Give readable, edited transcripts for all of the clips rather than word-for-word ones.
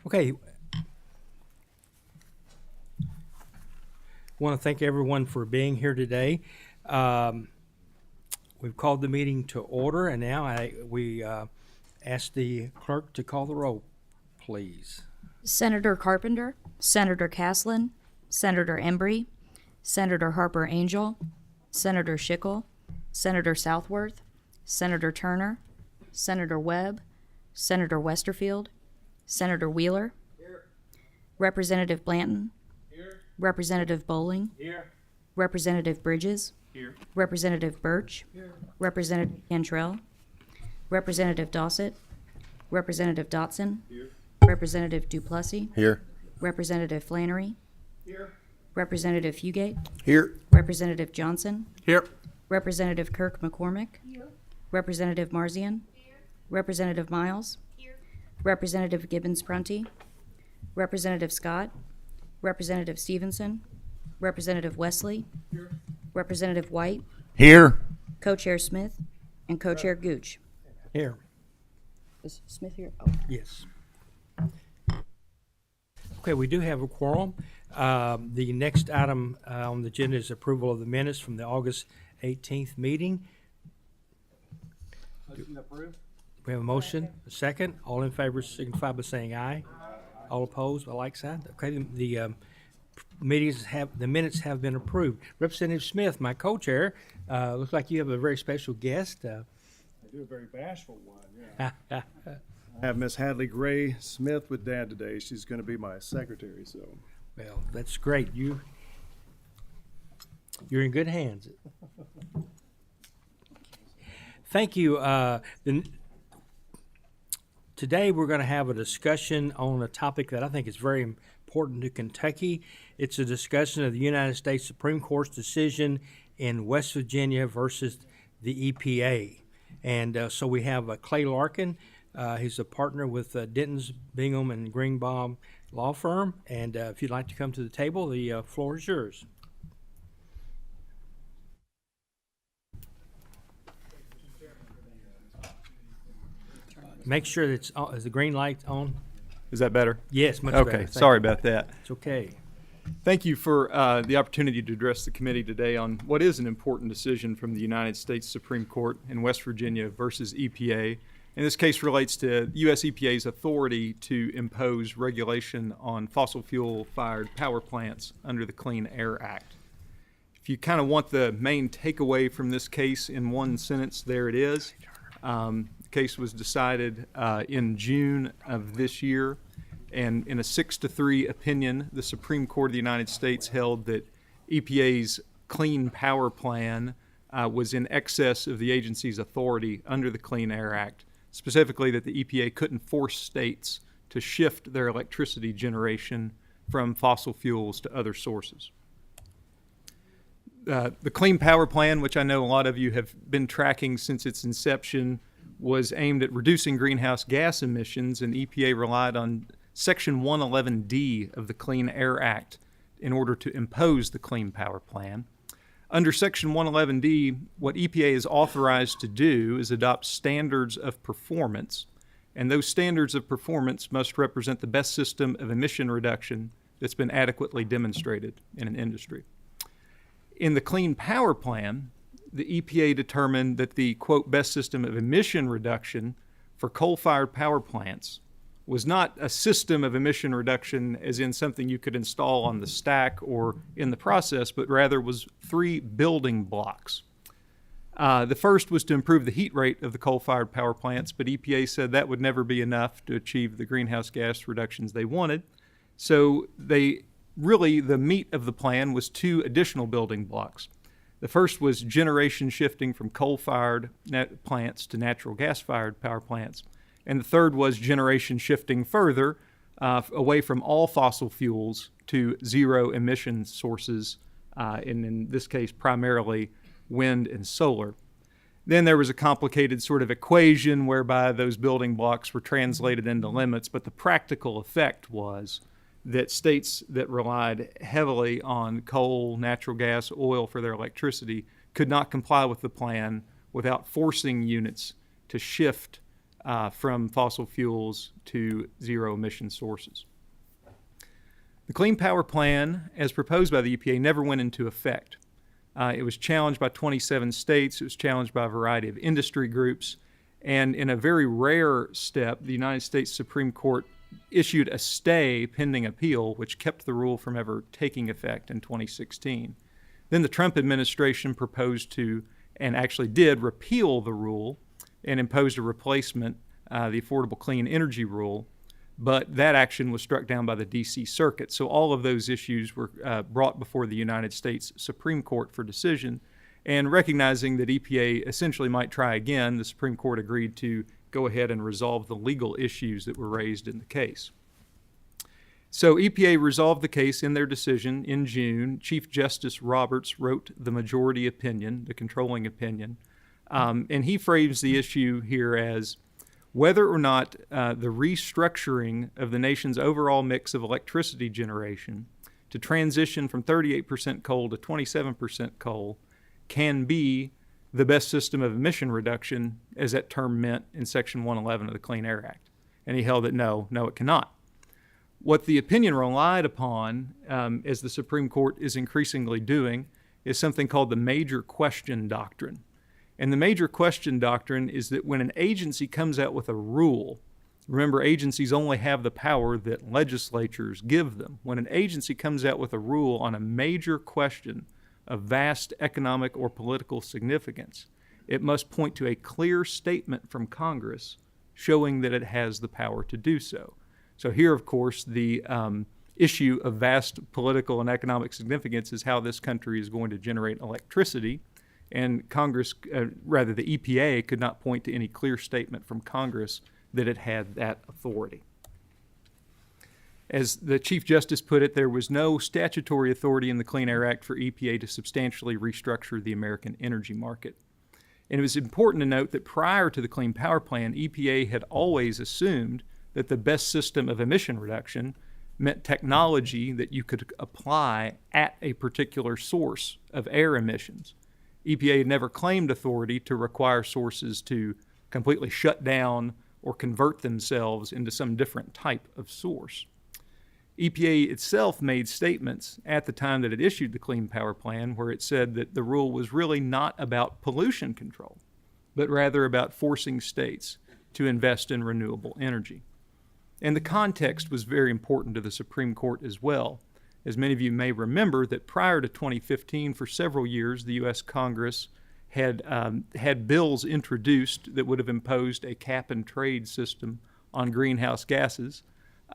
Okay. Want to thank everyone for being here today. We've called the meeting to order, and now we ask the clerk to call the roll, please. Senator Carpenter, Senator Caslin, Senator Embry, Senator Harper Angel, Senator Schickel, Senator Southworth, Senator Turner, Senator Webb, Senator Westerfield, Senator Wheeler, here. Representative Blanton, here. Representative Bowling, here. Representative Bridges, here. Representative Birch, here. Representative Cantrell, Representative Dossett, Representative Dotson, here. Representative Duplessis, here. Representative Flannery, here. Representative Fugate, Here. Representative Johnson, Here. Representative Kirk McCormick, here. Representative Marzian, here. Representative Miles, here. Representative Gibbons-Prunty, Representative Scott, Representative Stevenson, Representative Wesley, here. Representative White, Here. Co-Chair Smith, and Co-Chair Gooch. Here. Is Smith here? Oh. Yes. Okay, we do have a quorum. The next item on the agenda is approval of the minutes from the August 18th meeting. Motion approved. We have a motion, a second. All in favor signify by saying aye. All opposed by like sign. Okay, the minutes have been approved. Representative Smith, my co-chair, looks like you have a very special guest. I do a very bashful one, yeah. I have Miss Hadley Gray Smith with Dad today. She's going to be my secretary, so. Well, that's great. You're in good hands. Thank you. Today we're going to have a discussion on a topic that I think is very important to Kentucky. It's a discussion of the United States Supreme Court's decision in West Virginia versus the EPA. And so we have Clay Larkin. He's a partner with Denton's, Bingham, and Greenbaum law firm. And if you'd like to come to the table, the floor is yours. Make sure that is the green light on? Is that better? Yes, much better. Okay, Thank sorry you. about that. It's okay. Thank you for the opportunity to address the committee today on what is an important decision from the United States Supreme Court in West Virginia versus EPA. And this case relates to U.S. EPA's authority to impose regulation on fossil fuel-fired power plants under the Clean Air Act. If you kind of want the main takeaway from this case in one sentence, there it is. The case was decided in June of this year. And in a 6-3 opinion, the Supreme Court of the United States held that EPA's Clean Power Plan was in excess of the agency's authority under the Clean Air Act, specifically that the EPA couldn't force states to shift their electricity generation from fossil fuels to other sources. The Clean Power Plan, which I know a lot of you have been tracking since its inception, was aimed at reducing greenhouse gas emissions, and EPA relied on Section 111D of the Clean Air Act in order to impose the Clean Power Plan. Under Section 111D, what EPA is authorized to do is adopt standards of performance, and those standards of performance must represent the best system of emission reduction that's been adequately demonstrated in an industry. In the Clean Power Plan, the EPA determined that the, quote, best system of emission reduction for coal-fired power plants was not a system of emission reduction as in something you could install on the stack or in the process, but rather was 3 building blocks. The first was to improve the heat rate of the coal-fired power plants, but EPA said that would never be enough to achieve the greenhouse gas reductions they wanted. So the meat of the plan was 2 additional building blocks. The first was generation shifting from coal-fired plants to natural gas-fired power plants. And the third was generation shifting further away from all fossil fuels to zero emission sources, and in this case primarily wind and solar. Then there was a complicated sort of equation whereby those building blocks were translated into limits, but the practical effect was that states that relied heavily on coal, natural gas, oil for their electricity could not comply with the plan without forcing units to shift from fossil fuels to zero emission sources. The Clean Power Plan, as proposed by the EPA, never went into effect. It was challenged by 27 states. It was challenged by a variety of industry groups. And in a very rare step, the United States Supreme Court issued a stay pending appeal, which kept the rule from ever taking effect in 2016. Then the Trump administration proposed to, and actually did, repeal the rule and imposed a replacement, the Affordable Clean Energy Rule, but that action was struck down by the D.C. Circuit. So all of those issues were brought before the United States Supreme Court for decision, and recognizing that EPA essentially might try again, the Supreme Court agreed to go ahead and resolve the legal issues that were raised in the case. So EPA resolved the case in their decision in June. Chief Justice Roberts wrote the majority opinion, the controlling opinion, and he frames the issue here as whether or not the restructuring of the nation's overall mix of electricity generation to transition from 38% coal to 27% coal can be the best system of emission reduction, as that term meant in Section 111 of the Clean Air Act. And he held that no, it cannot. What the opinion relied upon, as the Supreme Court is increasingly doing, is something called the major question doctrine. And the major question doctrine is that when an agency comes out with a rule, remember, agencies only have the power that legislatures give them. When an agency comes out with a rule on a major question of vast economic or political significance, it must point to a clear statement from Congress showing that it has the power to do so. So here, of course, the issue of vast political and economic significance is how this country is going to generate electricity. And Congress, the EPA, could not point to any clear statement from Congress that it had that authority. As the Chief Justice put it, there was no statutory authority in the Clean Air Act for EPA to substantially restructure the American energy market. And it was important to note that prior to the Clean Power Plan, EPA had always assumed that the best system of emission reduction meant technology that you could apply at a particular source of air emissions. EPA had never claimed authority to require sources to completely shut down or convert themselves into some different type of source. EPA itself made statements at the time that it issued the Clean Power Plan where it said that the rule was really not about pollution control, but rather about forcing states to invest in renewable energy. And the context was very important to the Supreme Court as well. As many of you may remember, that prior to 2015, for several years, the U.S. Congress had bills introduced that would have imposed a cap-and-trade system on greenhouse gases,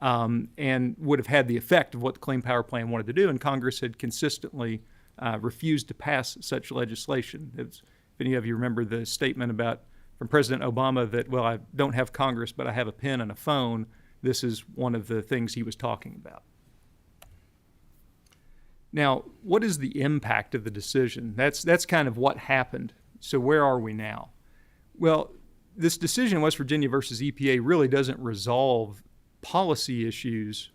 and would have had the effect of what the Clean Power Plan wanted to do, and Congress had consistently refused to pass such legislation. If any of you remember the statement from President Obama that, well, I don't have Congress, but I have a pen and a phone, this is one of the things he was talking about. Now, what is the impact of the decision? That's kind of what happened. So where are we now? Well, this decision, West Virginia versus EPA, really doesn't resolve policy issues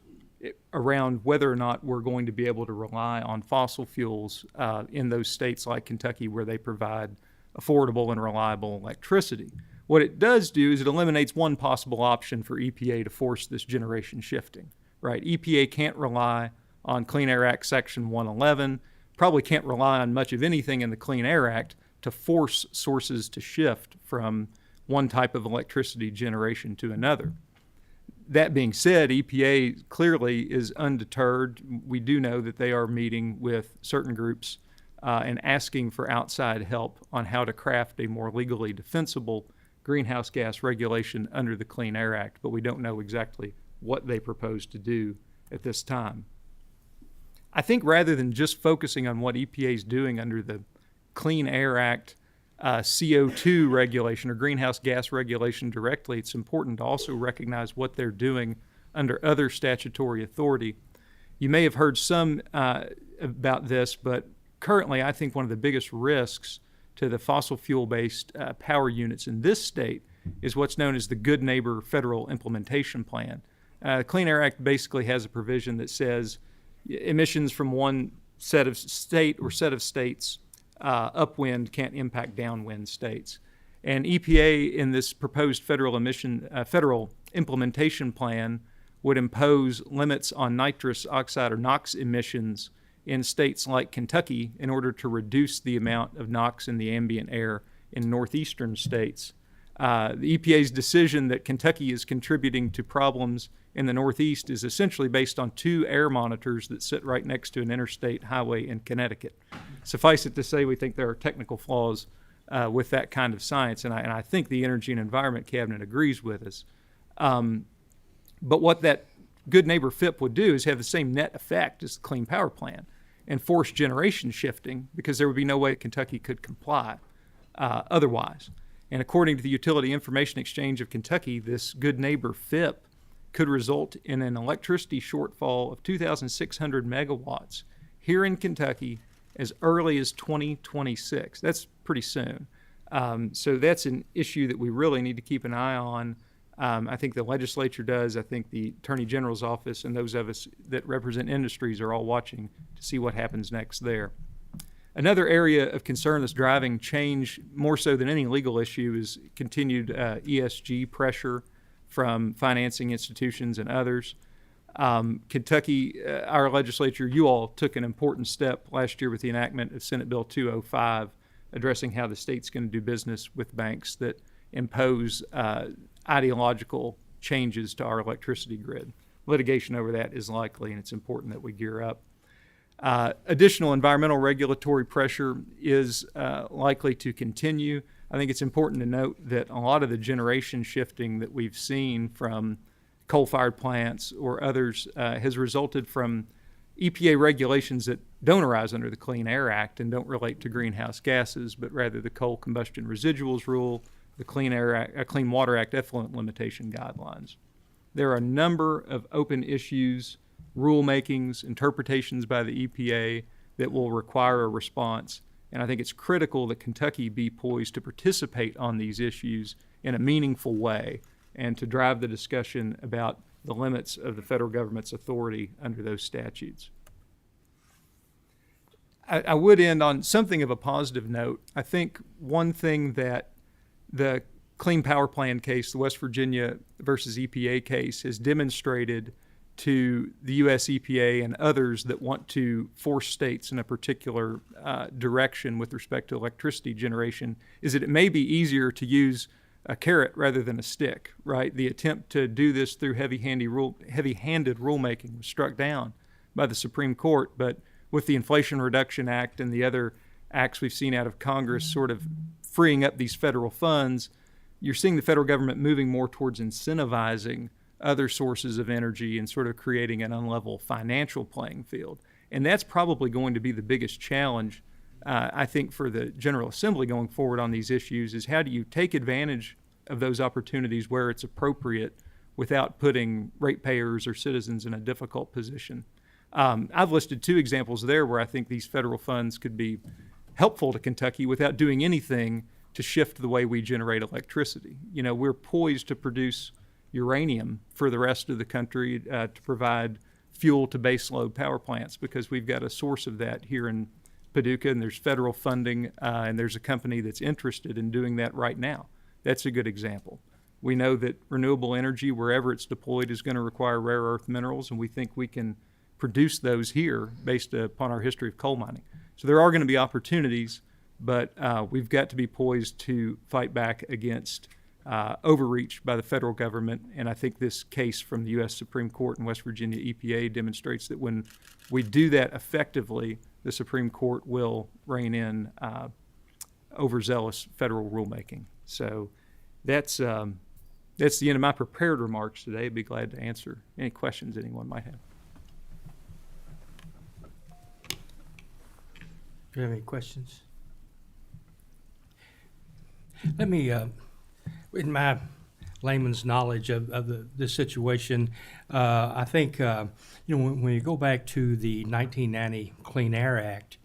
around whether or not we're going to be able to rely on fossil fuels in those states like Kentucky where they provide affordable and reliable electricity. What it does do is it eliminates one possible option for EPA to force this generation shifting, right? EPA can't rely on Clean Air Act Section 111, probably can't rely on much of anything in the Clean Air Act to force sources to shift from one type of electricity generation to another. That being said, EPA clearly is undeterred. We do know that they are meeting with certain groups and asking for outside help on how to craft a more legally defensible greenhouse gas regulation under the Clean Air Act, but we don't know exactly what they propose to do at this time. I think rather than just focusing on what EPA is doing under the Clean Air Act CO2 regulation or greenhouse gas regulation directly, it's important to also recognize what they're doing under other statutory authority. You may have heard some about this, but currently I think one of the biggest risks to the fossil fuel-based power units in this state is what's known as the Good Neighbor Federal Implementation Plan. The Clean Air Act basically has a provision that says emissions from one set of states upwind can't impact downwind states. And EPA in this proposed federal implementation plan would impose limits on nitrous oxide or NOx emissions in states like Kentucky in order to reduce the amount of NOx in the ambient air in northeastern states. The EPA's decision that Kentucky is contributing to problems in the Northeast is essentially based on 2 air monitors that sit right next to an interstate highway in Connecticut. Suffice it to say, we think there are technical flaws with that kind of science, and I think the Energy and Environment Cabinet agrees with us. But what that Good Neighbor FIP would do is have the same net effect as the Clean Power Plan and force generation shifting, because there would be no way Kentucky could comply otherwise. And according to the Utility Information Exchange of Kentucky, this Good Neighbor FIP could result in an electricity shortfall of 2,600 megawatts here in Kentucky as early as 2026. That's pretty soon. So that's an issue that we really need to keep an eye on. I think the legislature does. I think the Attorney General's office and those of us that represent industries are all watching to see what happens next there. Another area of concern that's driving change more so than any legal issue is continued ESG pressure from financing institutions and others. Kentucky, our legislature, you all took an important step last year with the enactment of Senate Bill 205, addressing how the state's going to do business with banks that impose ideological changes to our electricity grid. Litigation over that is likely, and it's important that we gear up. Additional environmental regulatory pressure is likely to continue. I think it's important to note that a lot of the generation shifting that we've seen from coal-fired plants or others has resulted from EPA regulations that don't arise under the Clean Air Act and don't relate to greenhouse gases, but rather the Coal Combustion Residuals Rule, the Clean Water Act effluent limitation guidelines. There are a number of open issues, rulemakings, interpretations by the EPA that will require a response. And I think it's critical that Kentucky be poised to participate on these issues in a meaningful way and to drive the discussion about the limits of the federal government's authority under those statutes. I would end on something of a positive note. I think one thing that the Clean Power Plan case, the West Virginia versus EPA case, has demonstrated to the U.S. EPA and others that want to force states in a particular direction with respect to electricity generation is that it may be easier to use a carrot rather than a stick, right? The attempt to do this through heavy-handed rulemaking was struck down by the Supreme Court, but with the Inflation Reduction Act and the other acts we've seen out of Congress sort of freeing up these federal funds, you're seeing the federal government moving more towards incentivizing other sources of energy and sort of creating an unlevel financial playing field. And that's probably going to be the biggest challenge, I think, for the General Assembly going forward on these issues is how do you take advantage of those opportunities where it's appropriate without putting ratepayers or citizens in a difficult position. I've listed 2 examples there where I think these federal funds could be helpful to Kentucky without doing anything to shift the way we generate electricity. You know, we're poised to produce uranium for the rest of the country to provide fuel to baseload power plants because we've got a source of that here in Paducah, and there's federal funding, and there's a company that's interested in doing that right now. That's a good example. We know that renewable energy, wherever it's deployed, is going to require rare earth minerals, and we think we can produce those here based upon our history of coal mining. So there are going to be opportunities, but we've got to be poised to fight back against overreach by the federal government, and I think this case from the U.S. Supreme Court and West Virginia EPA demonstrates that when we do that effectively, the Supreme Court will rein in overzealous federal rulemaking. So that's the end of my prepared remarks today. I'd be glad to answer any questions anyone might have. Do you have any questions? Let me, in my layman's knowledge of the situation, I think, when you go back to the 1990 Clean Air Act,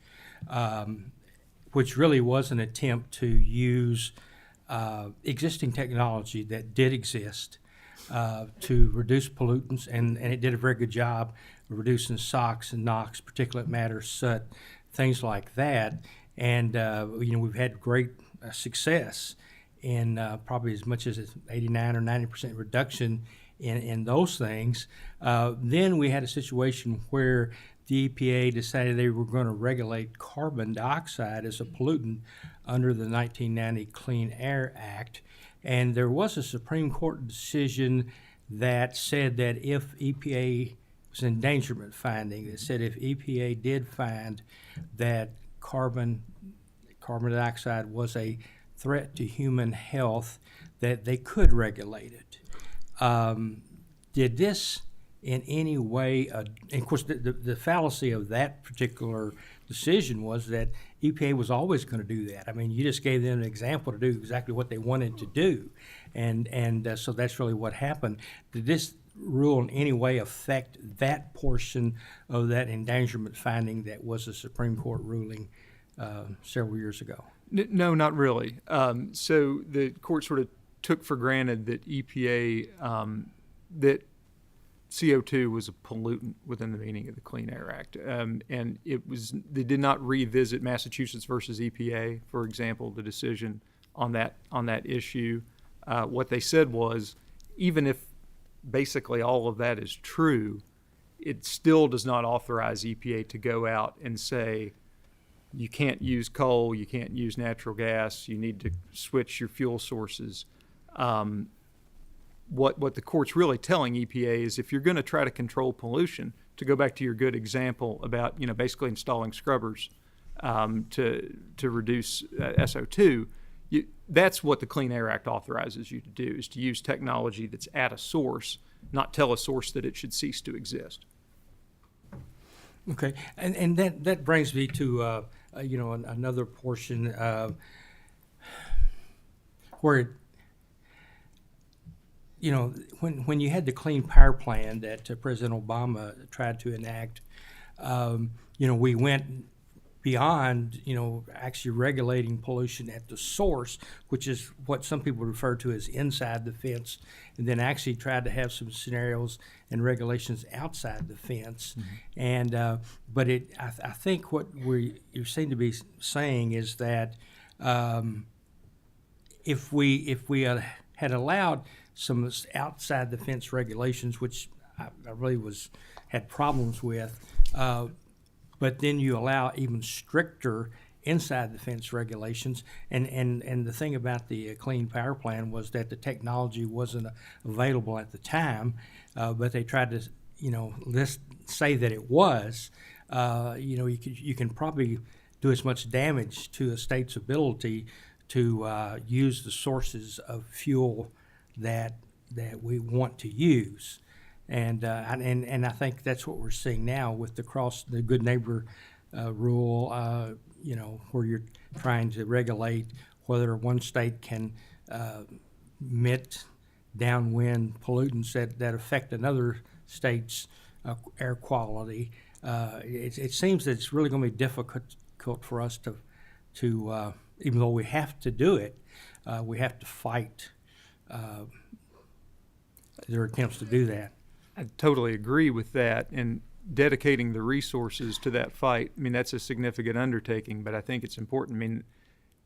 which really was an attempt to use existing technology that did exist to reduce pollutants, and it did a very good job of reducing SOx and NOx, particulate matter, soot, things like that. And, we've had great success in probably as much as 89 or 90% reduction in those things. Then we had a situation where the EPA decided they were going to regulate carbon dioxide as a pollutant under the 1990 Clean Air Act. And there was a Supreme Court decision that said that if EPA was an endangerment finding, that said if EPA did find that carbon dioxide was a threat to human health, that they could regulate it. Did this in any way, and of course the fallacy of that particular decision was that EPA was always going to do that. I mean, you just gave them an example to do exactly what they wanted to do, and so that's really what happened. Did this rule in any way affect that portion of that endangerment finding that was a Supreme Court ruling several years ago? No, not really. So the court sort of took for granted that EPA, that CO2 was a pollutant within the meaning of the Clean Air Act. And they did not revisit Massachusetts versus EPA, for example, the decision on that issue. What they said was, even if basically all of that is true, it still does not authorize EPA to go out and say, you can't use coal, you can't use natural gas, you need to switch your fuel sources. What the court's really telling EPA is, if you're going to try to control pollution, to go back to your good example about basically installing scrubbers to reduce SO2, that's what the Clean Air Act authorizes you to do, is to use technology that's at a source, not tell a source that it should cease to exist. Okay, and that brings me to another portion where when you had the Clean Power Plan that President Obama tried to enact, we went beyond actually regulating pollution at the source, which is what some people refer to as inside the fence, and then actually tried to have some scenarios and regulations outside the fence. Mm-hmm. And but I think what you seem to be saying is that if we had allowed some outside the fence regulations, which I really had problems with, but then you allow even stricter inside the fence regulations. And the thing about the Clean Power Plan was that the technology wasn't available at the time, but they tried to say that it was. You can probably do as much damage to a state's ability to use the sources of fuel that we want to use, and I think that's what we're seeing now with the Good Neighbor rule. Where you're trying to regulate whether one state can emit downwind pollutants that affect another state's air quality. It seems that it's really going to be difficult for us to even though we have to do it, we have to fight their attempts to do that. I totally agree with that, and dedicating the resources to that fight, that's a significant undertaking, but I think it's important.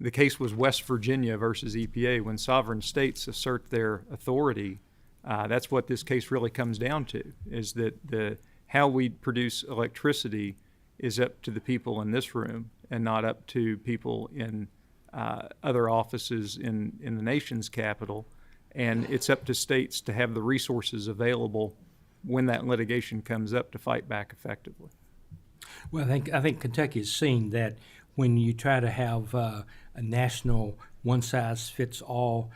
The case was West Virginia versus EPA. When sovereign states assert their authority, that's what this case really comes down to, is that how we produce electricity is up to the people in this room and not up to people in other offices in the nation's capital. And it's up to states to have the resources available when that litigation comes up to fight back effectively. Well, I think Kentucky has seen that when you try to have a national one-size-fits-all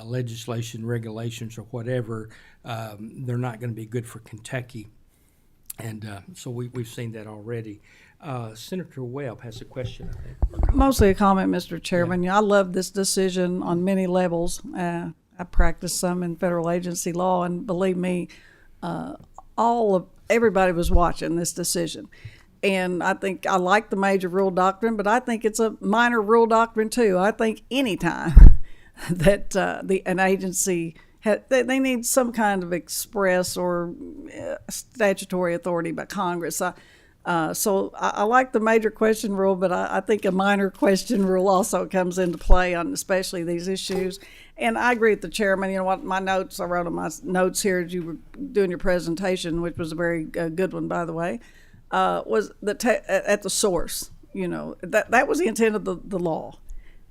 legislation, regulations, or whatever, they're not going to be good for Kentucky. And so we've seen that already. Senator Webb has a question, I think. Mostly a comment, Mr. Chairman. I love this decision on many levels. I practiced some in federal agency law, and believe me, everybody was watching this decision. And I think I like the major rule doctrine, but I think it's a minor rule doctrine too. I think any time that an agency they need some kind of express or statutory authority by Congress. So I like the major question rule, but I think a minor question rule also comes into play on especially these issues. And I agree with the chairman. You know what, my notes, I wrote on my notes here as you were doing your presentation, which was a very good one, by the way, was at the source. You know, that was the intent of the law.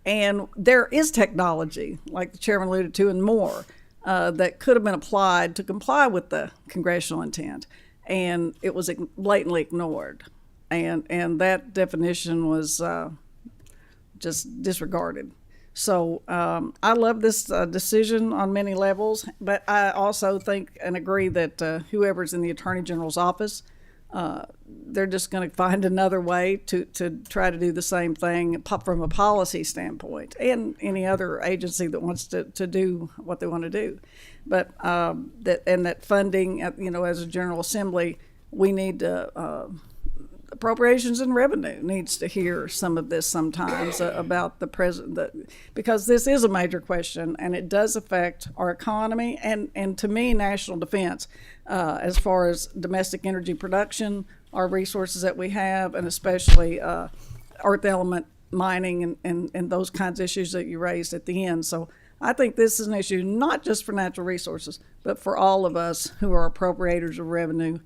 And there is technology, like the chairman alluded to, and more, that could have been applied to comply with the congressional intent. And it was blatantly ignored. And that definition was just disregarded. So I love this decision on many levels, but I also think and agree that whoever's in the Attorney General's office, they're just going to find another way to try to do the same thing from a policy standpoint, and any other agency that wants to do what they want to do. But that funding, you know, as a General Assembly, we need to, Appropriations and Revenue needs to hear some of this sometimes about the president, because this is a major question and it does affect our economy and to me, national defense, as far as domestic energy production, our resources that we have, and especially earth element mining and those kinds of issues that you raised at the end. So I think this is an issue not just for natural resources, but for all of us who are appropriators of revenue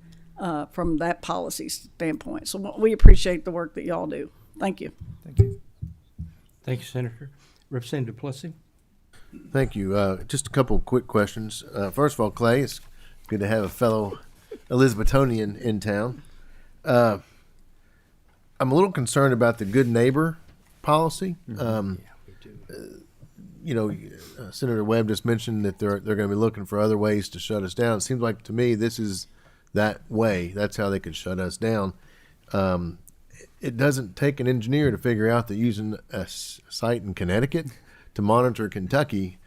from that policy standpoint. So we appreciate the work that y'all do. Thank you. Thank you. Thank you, Senator. Representative Plessy? Thank you. Just a couple quick questions. First of all, Clay, it's good to have a fellow Elizabethonian in town. I'm a little concerned about the good neighbor policy. You know, Senator Webb just mentioned that they're going to be looking for other ways to shut us down. It seems like to me this is that way. That's how they could shut us down. It doesn't take an engineer to figure out that using a site in Connecticut to monitor Kentucky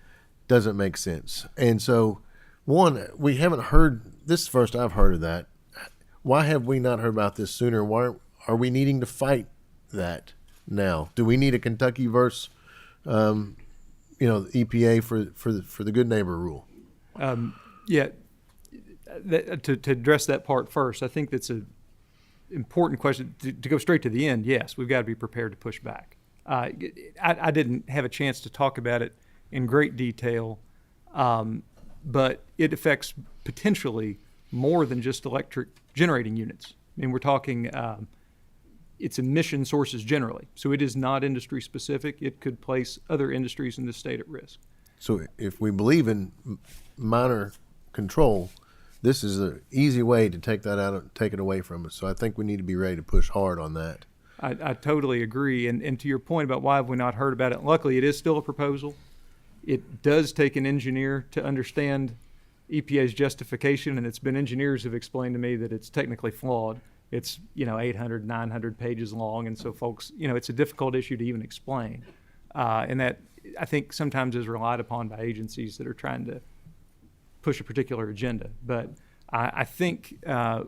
doesn't make sense. And so, one, we haven't heard this. First I've heard of that. Why have we not heard about this sooner? Why are we needing to fight that now? Do we need a Kentucky versus the EPA for the good neighbor rule? To address that part first, I think that's an important question. To go straight to the end, yes, we've got to be prepared to push back. I didn't have a chance to talk about it in great detail, but it affects potentially more than just electric generating units. I mean, we're talking its emission sources generally. So it is not industry specific. It could place other industries in the state at risk. So if we believe in minor control, this is an easy way to take that out, take it away from us. So I think we need to be ready to push hard on that. I totally agree. And to your point about why have we not heard about it, luckily it is still a proposal. It does take an engineer to understand EPA's justification, and it's been engineers who've explained to me that it's technically flawed. It's 800, 900 pages long, and so folks, it's a difficult issue to even explain. And that I think sometimes is relied upon by agencies that are trying to push a particular agenda. But I think the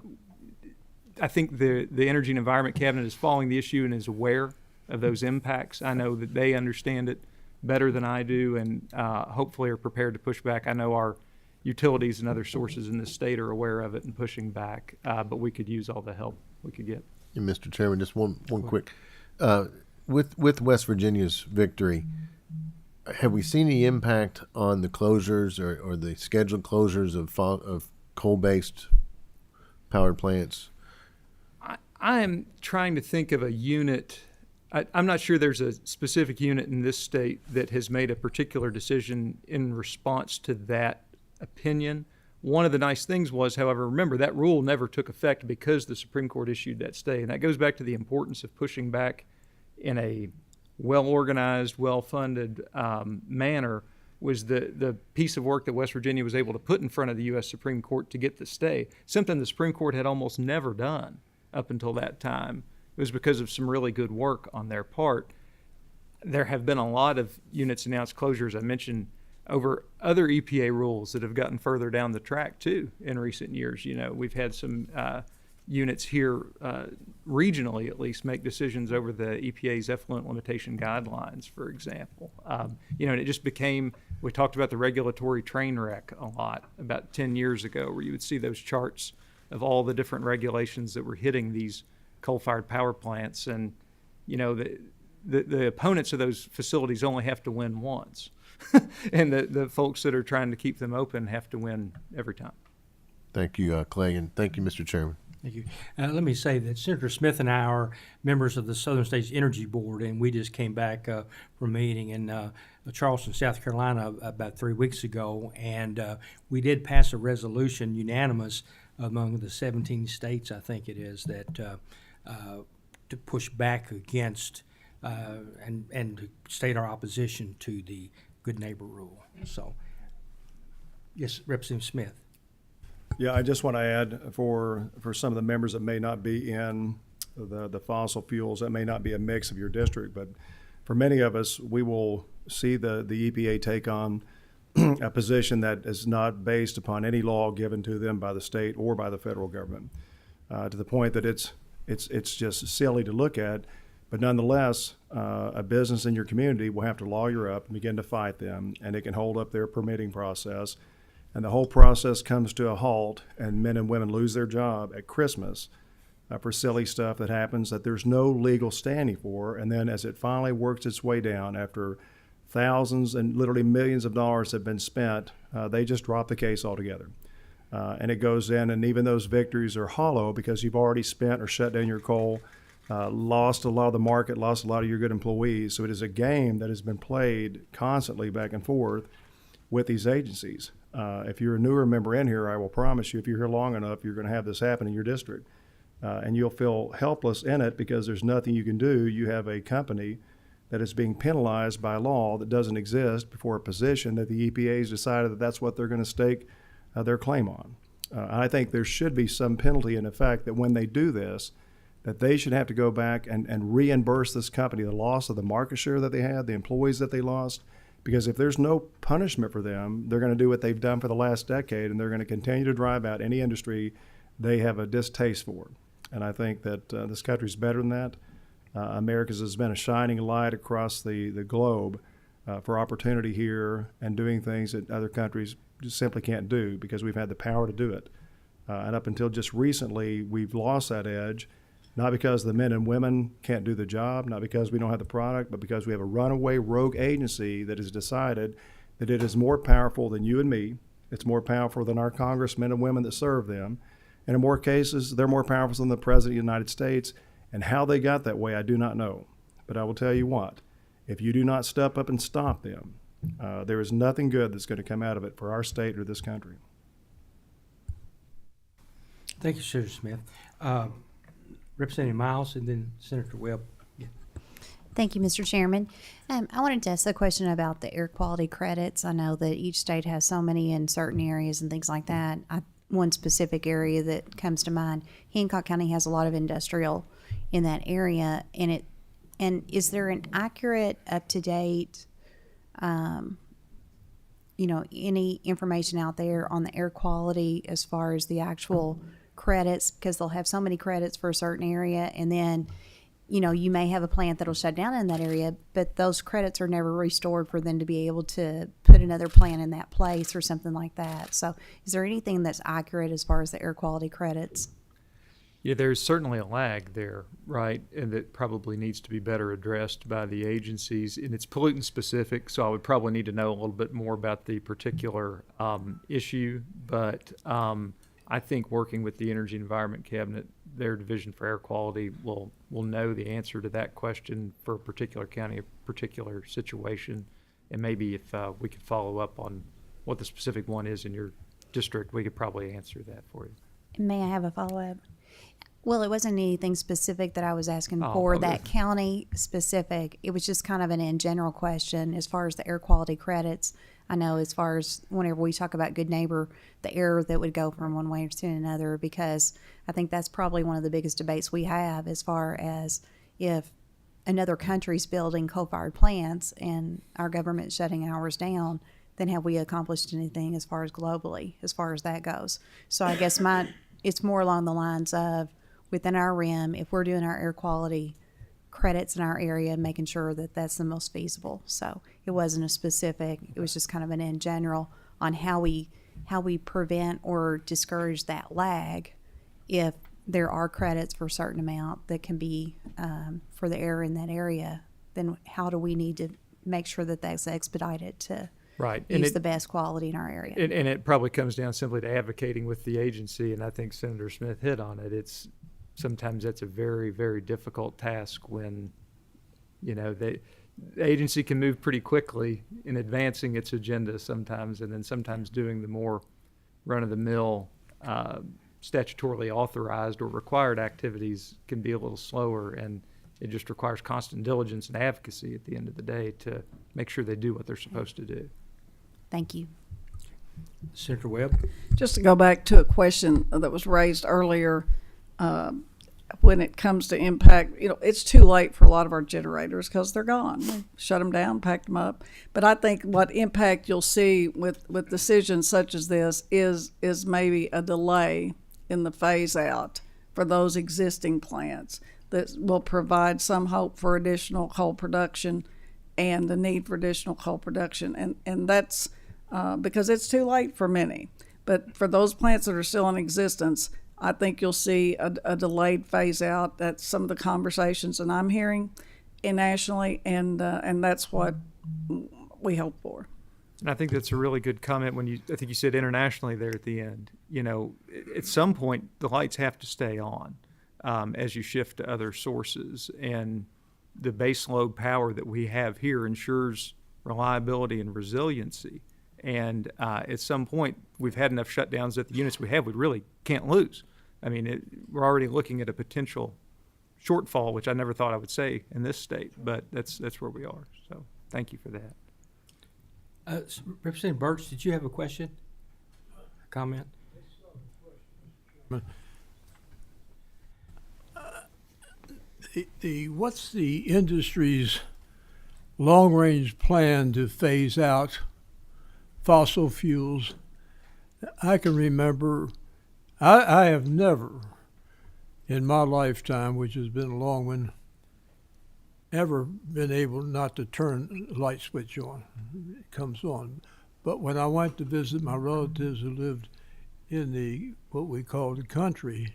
Energy and Environment Cabinet is following the issue and is aware of those impacts. I know that they understand it better than I do, and hopefully are prepared to push back. I know our utilities and other sources in this state are aware of it and pushing back, but we could use all the help we could get. And Mr. Chairman, just one quick. With West Virginia's victory, have we seen any impact on the closures or the scheduled closures of coal-based powered plants? I am trying to think of a unit. I'm not sure there's a specific unit in this state that has made a particular decision in response to that opinion. One of the nice things was, however, remember that rule never took effect because the Supreme Court issued that stay. And that goes back to the importance of pushing back in a well-organized, well-funded manner, was the piece of work that West Virginia was able to put in front of the U.S. Supreme Court to get the stay, something the Supreme Court had almost never done up until that time. It was because of some really good work on their part. There have been a lot of units announced closures. I mentioned over other EPA rules that have gotten further down the track too in recent years. We've had some units here regionally at least make decisions over the EPA's effluent limitation guidelines, for example. And it just became, we talked about the regulatory train wreck a lot about 10 years ago, where you would see those charts of all the different regulations that were hitting these coal-fired power plants, and the opponents of those facilities only have to win once, and the folks that are trying to keep them open have to win every time. Thank you, Clay, and thank you, Mr. Chairman. Thank you. Let me say that Senator Smith and I are members of the Southern States Energy Board, and we just came back from a meeting in Charleston, South Carolina, about 3 weeks ago, and we did pass a resolution unanimous among the 17 states, I think it is, that to push back against and to state our opposition to the good neighbor rule. So, yes, Representative Smith. Yeah, I just want to add for some of the members that may not be in the fossil fuels, that may not be a mix of your district, but for many of us, we will see the EPA take on a position that is not based upon any law given to them by the state or by the federal government, to the point that it's just silly to look at. But nonetheless, a business in your community will have to lawyer up and begin to fight them, and it can hold up their permitting process. And the whole process comes to a halt, and men and women lose their job at Christmas for silly stuff that happens that there's no legal standing for. And then as it finally works its way down, after thousands and literally millions of dollars have been spent, they just drop the case altogether. And it goes in, and even those victories are hollow because you've already spent or shut down your coal, lost a lot of the market, lost a lot of your good employees. So it is a game that has been played constantly back and forth with these agencies. If you're a newer member in here, I will promise you, if you're here long enough, you're going to have this happen in your district. And you'll feel helpless in it because there's nothing you can do. You have a company that is being penalized by law that doesn't exist before a position that the EPA has decided that that's what they're going to stake their claim on. I think there should be some penalty in effect that when they do this, that they should have to go back and reimburse this company the loss of the market share that they had, the employees that they lost. Because if there's no punishment for them, they're going to do what they've done for the last decade, and they're going to continue to drive out any industry they have a distaste for. And I think that this country is better than that. America's has been a shining light across the globe for opportunity here and doing things that other countries just simply can't do because we've had the power to do it. And up until just recently, we've lost that edge. Not because the men and women can't do the job, not because we don't have the product, but because we have a runaway rogue agency that has decided that it is more powerful than you and me. It's more powerful than our congressmen and women that serve them. And in more cases, they're more powerful than the President of the United States. And how they got that way, I do not know. But I will tell you what, if you do not step up and stop them, there is nothing good that's going to come out of it for our state or this country. Thank you, Senator Smith. Representative Miles, and then Senator Webb. Yeah. Thank you, Mr. Chairman. I wanted to ask a question about the air quality credits. I know that each state has so many in certain areas and things like that. One specific area that comes to mind, Hancock County has a lot of industrial in that area, and is there an accurate, up-to-date, any information out there on the air quality as far as the actual credits, because they'll have so many credits for a certain area, and then you may have a plant that'll shut down in that area, but those credits are never restored for them to be able to put another plant in that place or something like that. So is there anything that's accurate as far as the air quality credits? Yeah, there's certainly a lag there, right? And that probably needs to be better addressed by the agencies. And it's pollutant specific, so I would probably need to know a little bit more about the particular issue. But I think working with the Energy and Environment Cabinet, their Division for Air Quality will know the answer to that question for a particular county, a particular situation. And maybe if we could follow up on what the specific one is in your district, we could probably answer that for you. May I have a follow-up? Well, it wasn't anything specific that I was asking for, okay. that county specific. It was just kind of an in general question as far as the air quality credits. I know as far as whenever we talk about good neighbor, the air that would go from one way to another, because I think that's probably one of the biggest debates we have as far as if another country's building coal-fired plants and our government's shutting ours down, then have we accomplished anything as far as globally, as far as that goes? So I guess it's more along the lines of within our rim, if we're doing our air quality credits in our area, making sure that that's the most feasible. So it wasn't a specific, it was just kind of an in general on how we prevent or discourage that lag if there are credits for a certain amount that can be for the error in that area, then how do we need to make sure that that's expedited to Right. use the best quality in our area? And it probably comes down simply to advocating with the agency, and I think Senator Smith hit on it. It's sometimes that's a very, very difficult task when, the agency can move pretty quickly in advancing its agenda sometimes, and then sometimes doing the more run-of-the-mill, statutorily authorized or required activities can be a little slower, and it just requires constant diligence and advocacy at the end of the day to make sure they do what they're supposed to do. Thank you. Senator Webb? Just to go back to a question that was raised earlier, when it comes to impact, it's too late for a lot of our generators because they're gone. We shut them down, packed them up. But I think what impact you'll see with decisions such as this is maybe a delay in the phase out for those existing plants that will provide some hope for additional coal production and the need for additional coal production. And that's because it's too late for many. But for those plants that are still in existence, I think you'll see a delayed phase out. That's some of the conversations that I'm hearing nationally, and that's what we hope for. And I think that's a really good comment I think you said internationally there at the end. At some point, the lights have to stay on as you shift to other sources. And the base load power that we have here ensures reliability and resiliency. And at some point, we've had enough shutdowns that the units we have, we really can't lose. I mean, we're already looking at a potential shortfall, which I never thought I would say in this state, but that's where we are. So thank you for that. Representative Birch, did you have a question? A comment? What's the industry's long-range plan to phase out fossil fuels? I can remember, I have never in my lifetime, which has been a long one, ever been able not to turn the light switch on. It comes on. But when I went to visit my relatives who lived in what we call the country,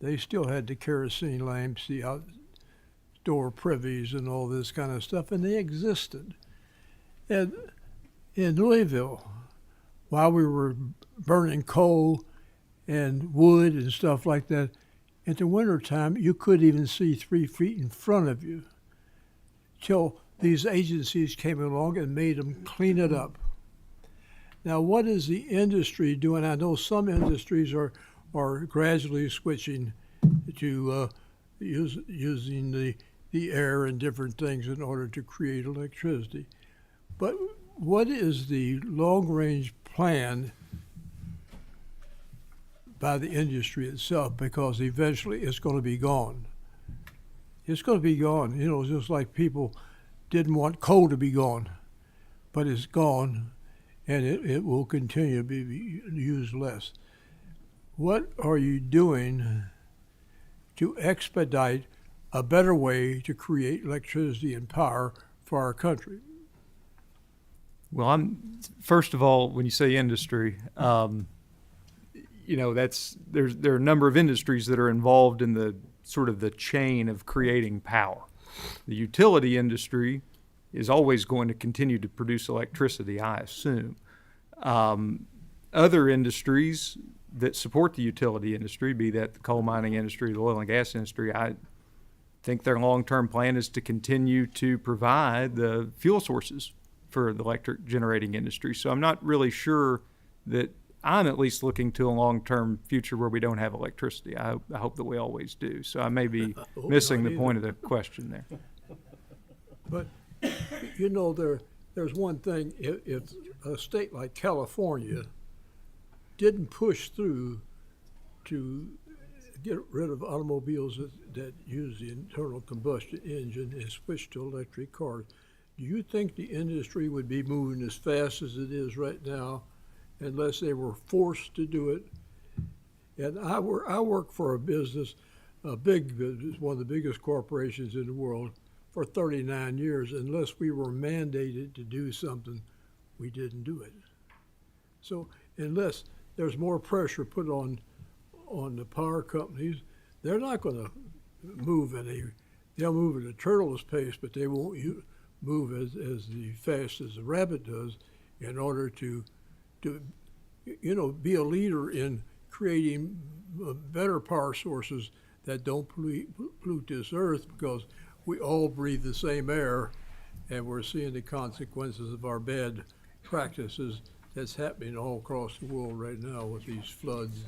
they still had the kerosene lamps, the outdoor privies and all this kind of stuff, and they existed. And in Louisville, while we were burning coal and wood and stuff like that, in the wintertime, you couldn't even see 3 feet in front of you till these agencies came along and made them clean it up. Now, what is the industry doing? I know some industries are gradually switching to using the air and different things in order to create electricity. But what is the long-range plan by the industry itself? Because eventually it's going to be gone. It's going to be gone. Just like people didn't want coal to be gone, but it's gone, and it will continue to be used less. What are you doing to expedite a better way to create electricity and power for our country? Well, first of all, when you say industry, there are a number of industries that are involved in the sort of the chain of creating power. The utility industry is always going to continue to produce electricity, I assume. Other industries that support the utility industry, be that the coal mining industry, the oil and gas industry, I think their long-term plan is to continue to provide the fuel sources for the electric generating industry. So I'm not really sure that I'm at least looking to a long-term future where we don't have electricity. I hope that we always do. So I may be missing the point of the question there. But, there's one thing. If a state like California didn't push through to get rid of automobiles that use the internal combustion engine and switch to electric cars, do you think the industry would be moving as fast as it is right now unless they were forced to do it? And I work for a business, a big business, one of the biggest corporations in the world, for 39 years. Unless we were mandated to do something, we didn't do it. So unless there's more pressure put on on the power companies. They're not going to move any. They'll move at a turtle's pace, but they won't move as the fast as the rabbit does, in order to be a leader in creating better power sources that don't pollute this earth, because we all breathe the same air, and we're seeing the consequences of our bad practices that's happening all across the world right now with these floods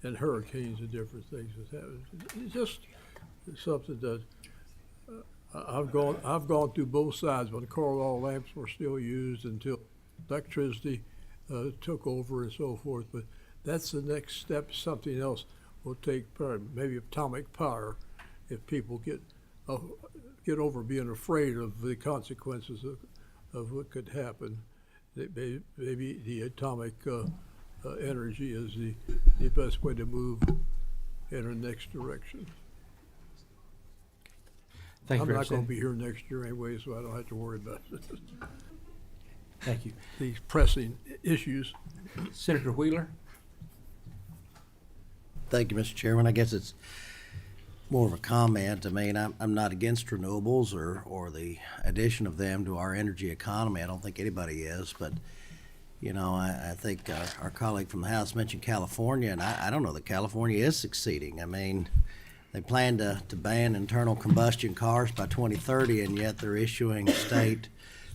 and hurricanes and different things that's happening. It's just something that I've gone through both sides when coal oil lamps were still used until electricity took over and so forth. But that's the next step. Something else will take part, maybe atomic power, if people get over being afraid of the consequences of what could happen. Maybe the atomic energy is the best way to move in the next direction. Thank you, I'm not going Representative. to be here next year anyway, so I don't have to worry about Thank you. these pressing issues. Senator Wheeler? Thank you, Mr. Chairman. I guess it's more of a comment. I mean, I'm not against renewables or the addition of them to our energy economy. I don't think anybody is, but I think our colleague from the House mentioned California, and I don't know that California is succeeding. I mean, they plan to ban internal combustion cars by 2030, and yet they're issuing state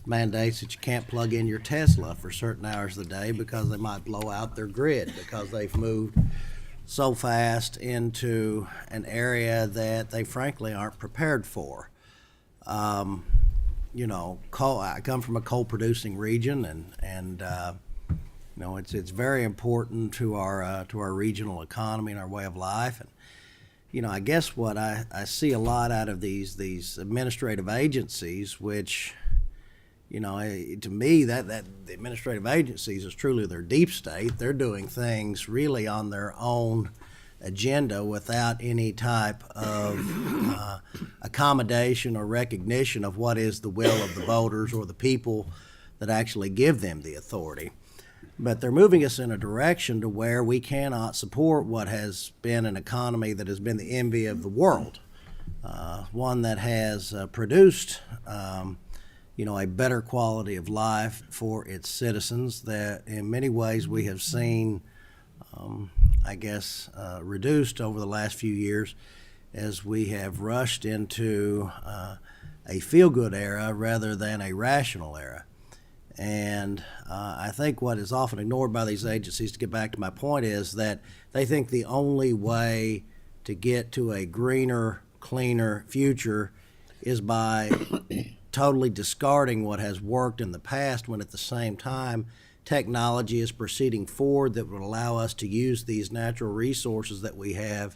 mandates that you can't plug in your Tesla for certain hours of the day because they might blow out their grid, because they've moved so fast into an area that they frankly aren't prepared for. Coal, I come from a coal producing region, and it's very important to our regional economy and our way of life. And I guess what I see a lot out of these administrative agencies, which to me, that the administrative agencies is truly their deep state. They're doing things really on their own agenda without any type of accommodation or recognition of what is the will of the voters or the people that actually give them the authority. But they're moving us in a direction to where we cannot support what has been an economy that has been the envy of the world, one that has produced a better quality of life for its citizens that in many ways we have seen, reduced over the last few years as we have rushed into a feel-good era rather than a rational era. And I think what is often ignored by these agencies, to get back to my point, is that they think the only way to get to a greener, cleaner future is by totally discarding what has worked in the past, when at the same time technology is proceeding forward that would allow us to use these natural resources that we have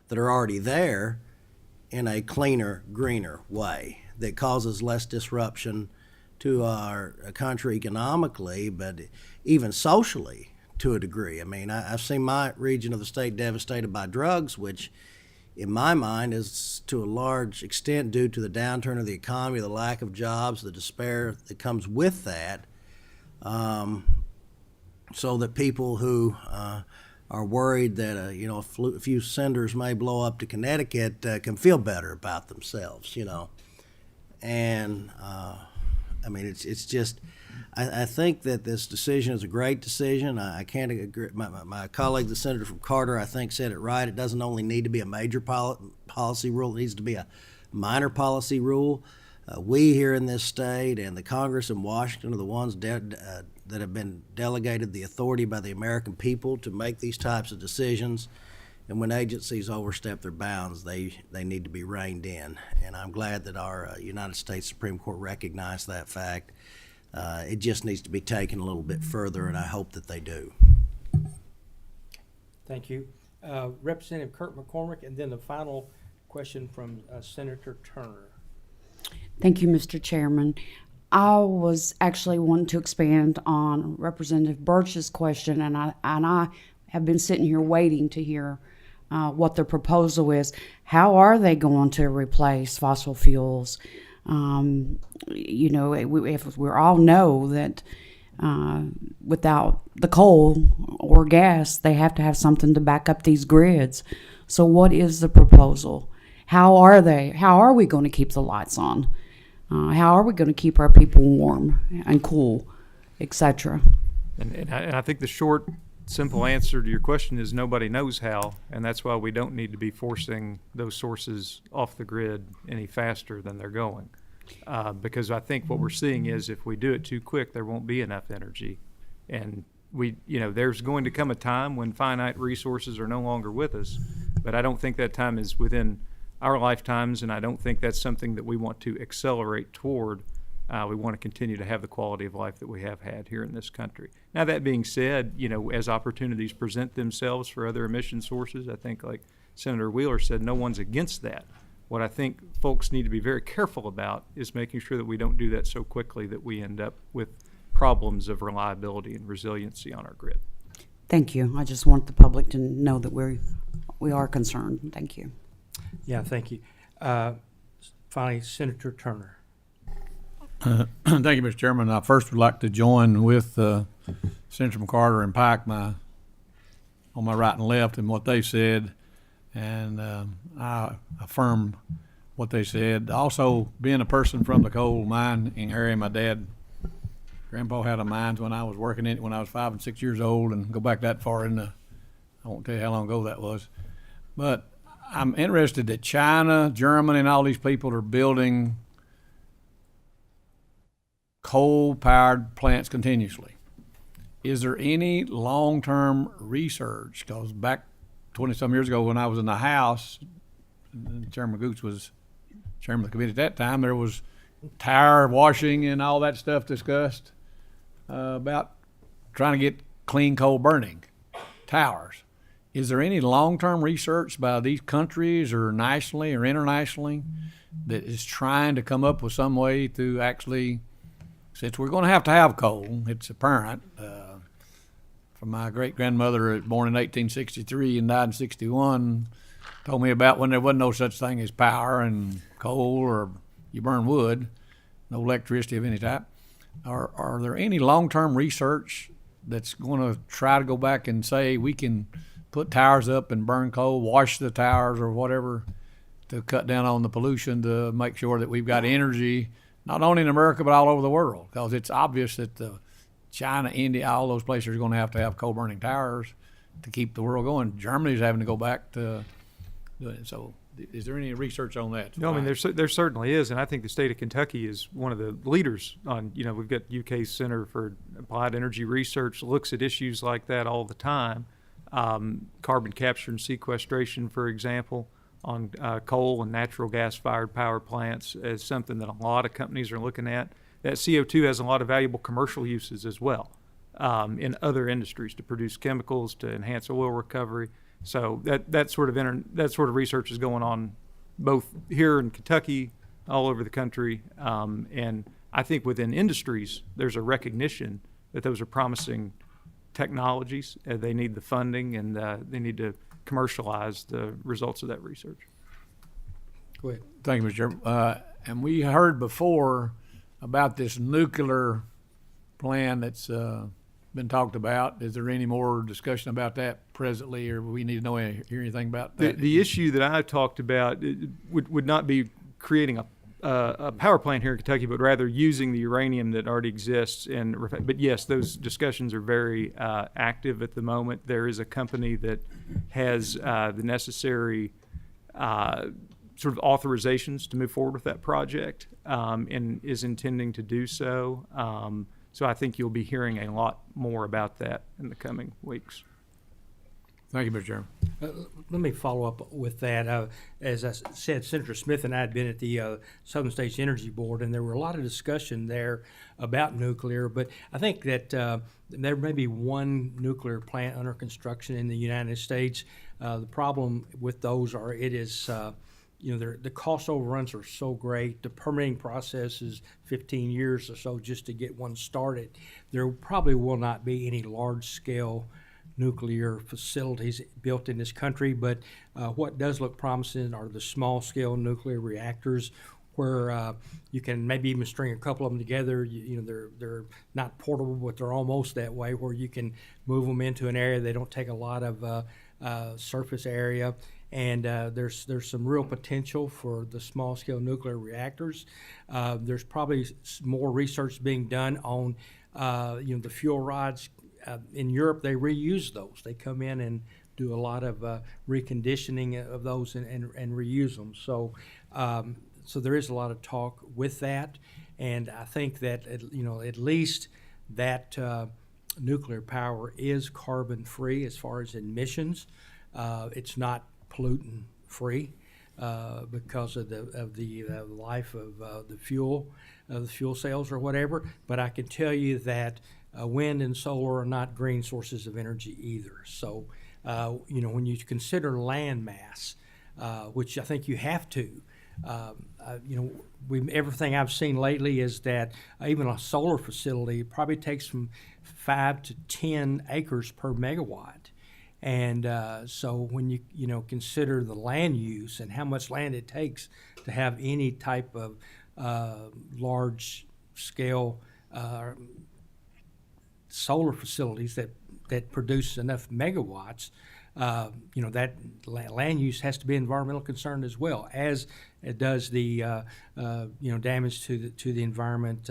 that are already there in a cleaner, greener way that causes less disruption to our country economically, but even socially to a degree. I mean, I've seen my region of the state devastated by drugs, which in my mind is to a large extent due to the downturn of the economy, the lack of jobs, the despair that comes with that, so that people who are worried that a few cinders may blow up to Connecticut can feel better about themselves, and it's just, I think that this decision is a great decision. I can't agree. My colleague, the senator from Carter, I think said it right. It doesn't only need to be a major policy rule. It needs to be a minor policy rule. We here in this state and the Congress in Washington are the ones that have been delegated the authority by the American people to make these types of decisions. And when agencies overstep their bounds, they need to be reined in. And I'm glad that our United States Supreme Court recognized that fact. It just needs to be taken a little bit further, and I hope that they do. Thank you. Representative Kirk McCormick, and then the final question from Senator Turner. Thank you, Mr. Chairman. I was actually wanting to expand on Representative Birch's question, and I have been sitting here waiting to hear what the proposal is. How are they going to replace fossil fuels? If we all know that without the coal or or gas, they have to have something to back up these grids. So what is the proposal? How are we going to keep the lights on? How are we going to keep our people warm and cool, etc.? And I think the short, simple answer to your question is nobody knows how, and that's why we don't need to be forcing those sources off the grid any faster than they're going. Because I think what we're seeing is if we do it too quick, there won't be enough energy. And there's going to come a time when finite resources are no longer with us, but I don't think that time is within our lifetimes, and I don't think that's something that we want to accelerate toward. We want to continue to have the quality of life that we have had here in this country. Now, that being said, as opportunities present themselves for other emission sources, I think like Senator Wheeler said, no one's against that. What I think folks need to be very careful about is making sure that we don't do that so quickly that we end up with problems of reliability and resiliency on our grid. Thank you. I just want the public to know that we are concerned. Thank you. Yeah, thank you. Finally, Senator Turner. Thank you, Mr. Chairman. I first would like to join with Senator McCarter and Pike on my right and left in what they said, and I affirm what they said. Also, being a person from the coal mining area, my grandpa had a mines when I was working in it when I was 5 and 6 years old, and go back that far I won't tell you how long ago that was. But I'm interested that China, Germany, and all these people are building coal-powered plants continuously. Is there any long-term research? Because back 20-some years ago when I was in the House, Chairman Gooch was chairman of the committee at that time, there was tire washing and all that stuff discussed about trying to get clean coal burning towers. Is there any long-term research by these countries or nationally or internationally that is trying to come up with some way to actually, since we're going to have coal, it's apparent, from my great-grandmother born in 1863 and died in 61, told me about when there wasn't no such thing as power and coal or you burn wood, no electricity of any type. Are there any long-term research that's going to try to go back and say we can put towers up and burn coal, wash the towers or whatever to cut down on the pollution, to make sure that we've got energy, not only in America but all over the world? Because it's obvious that China, India, all those places are going to have coal-burning towers to keep the world going. Germany's having to go back to doing it. So is there any research on that? No, I mean, there certainly is, and I think the state of Kentucky is one of the leaders on, we've got UK's Center for Applied Energy Research, looks at issues like that all the time. Carbon capture and sequestration, for example, on coal and natural gas-fired power plants is something that a lot of companies are looking at. That CO2 has a lot of valuable commercial uses as well in other industries to produce chemicals, to enhance oil recovery. So that sort of research is going on both here in Kentucky, all over the country, and I think within industries there's a recognition that those are promising technologies. They need the funding, and they need to commercialize the results of that research. Go ahead. Thank you, Mr. Chairman. And we heard before about this nuclear plan that's been talked about. Is there any more discussion about that presently, or we need to hear anything about that? The issue that I talked about would not be creating a power plant here in Kentucky, but rather using the uranium that already exists. But yes, those discussions are very active at the moment. There is a company that has the necessary sort of authorizations to move forward with that project, and is intending to do so. So I think you'll be hearing a lot more about that in the coming weeks. Thank you, Mr. Chairman. Let me follow up with that. As I said, Senator Smith and I had been at the Southern States Energy Board, and there were a lot of discussion there about nuclear. But I think that there may be one nuclear plant under construction in the United States. The problem with those the cost overruns are so great. The permitting process is 15 years or so just to get one started. There probably will not be any large-scale nuclear facilities built in this country, but what does look promising are the small-scale nuclear reactors where you can maybe even string a couple of them together. You know, they're not portable, but they're almost that way, where you can move them into an area. They don't take a lot of surface area. And there's some real potential for the small-scale nuclear reactors. There's probably more research being done on, the fuel rods. In Europe, they reuse those. They come in and do a lot of reconditioning of those and reuse them. So, so there is a lot of talk with that, and I think that at least that nuclear power is carbon-free as far as emissions. It's not pollutant free because of the life of the fuel cells or whatever. But I can tell you that wind and solar are not green sources of energy either. So when you consider land mass, which I think you have to, everything I've seen lately is that even a solar facility probably takes from 5 to 10 acres per megawatt. And so when you consider the land use and how much land it takes to have any type of large scale solar facilities that produce enough megawatts, that land use has to be environmental concern as well, as it does the damage to the environment,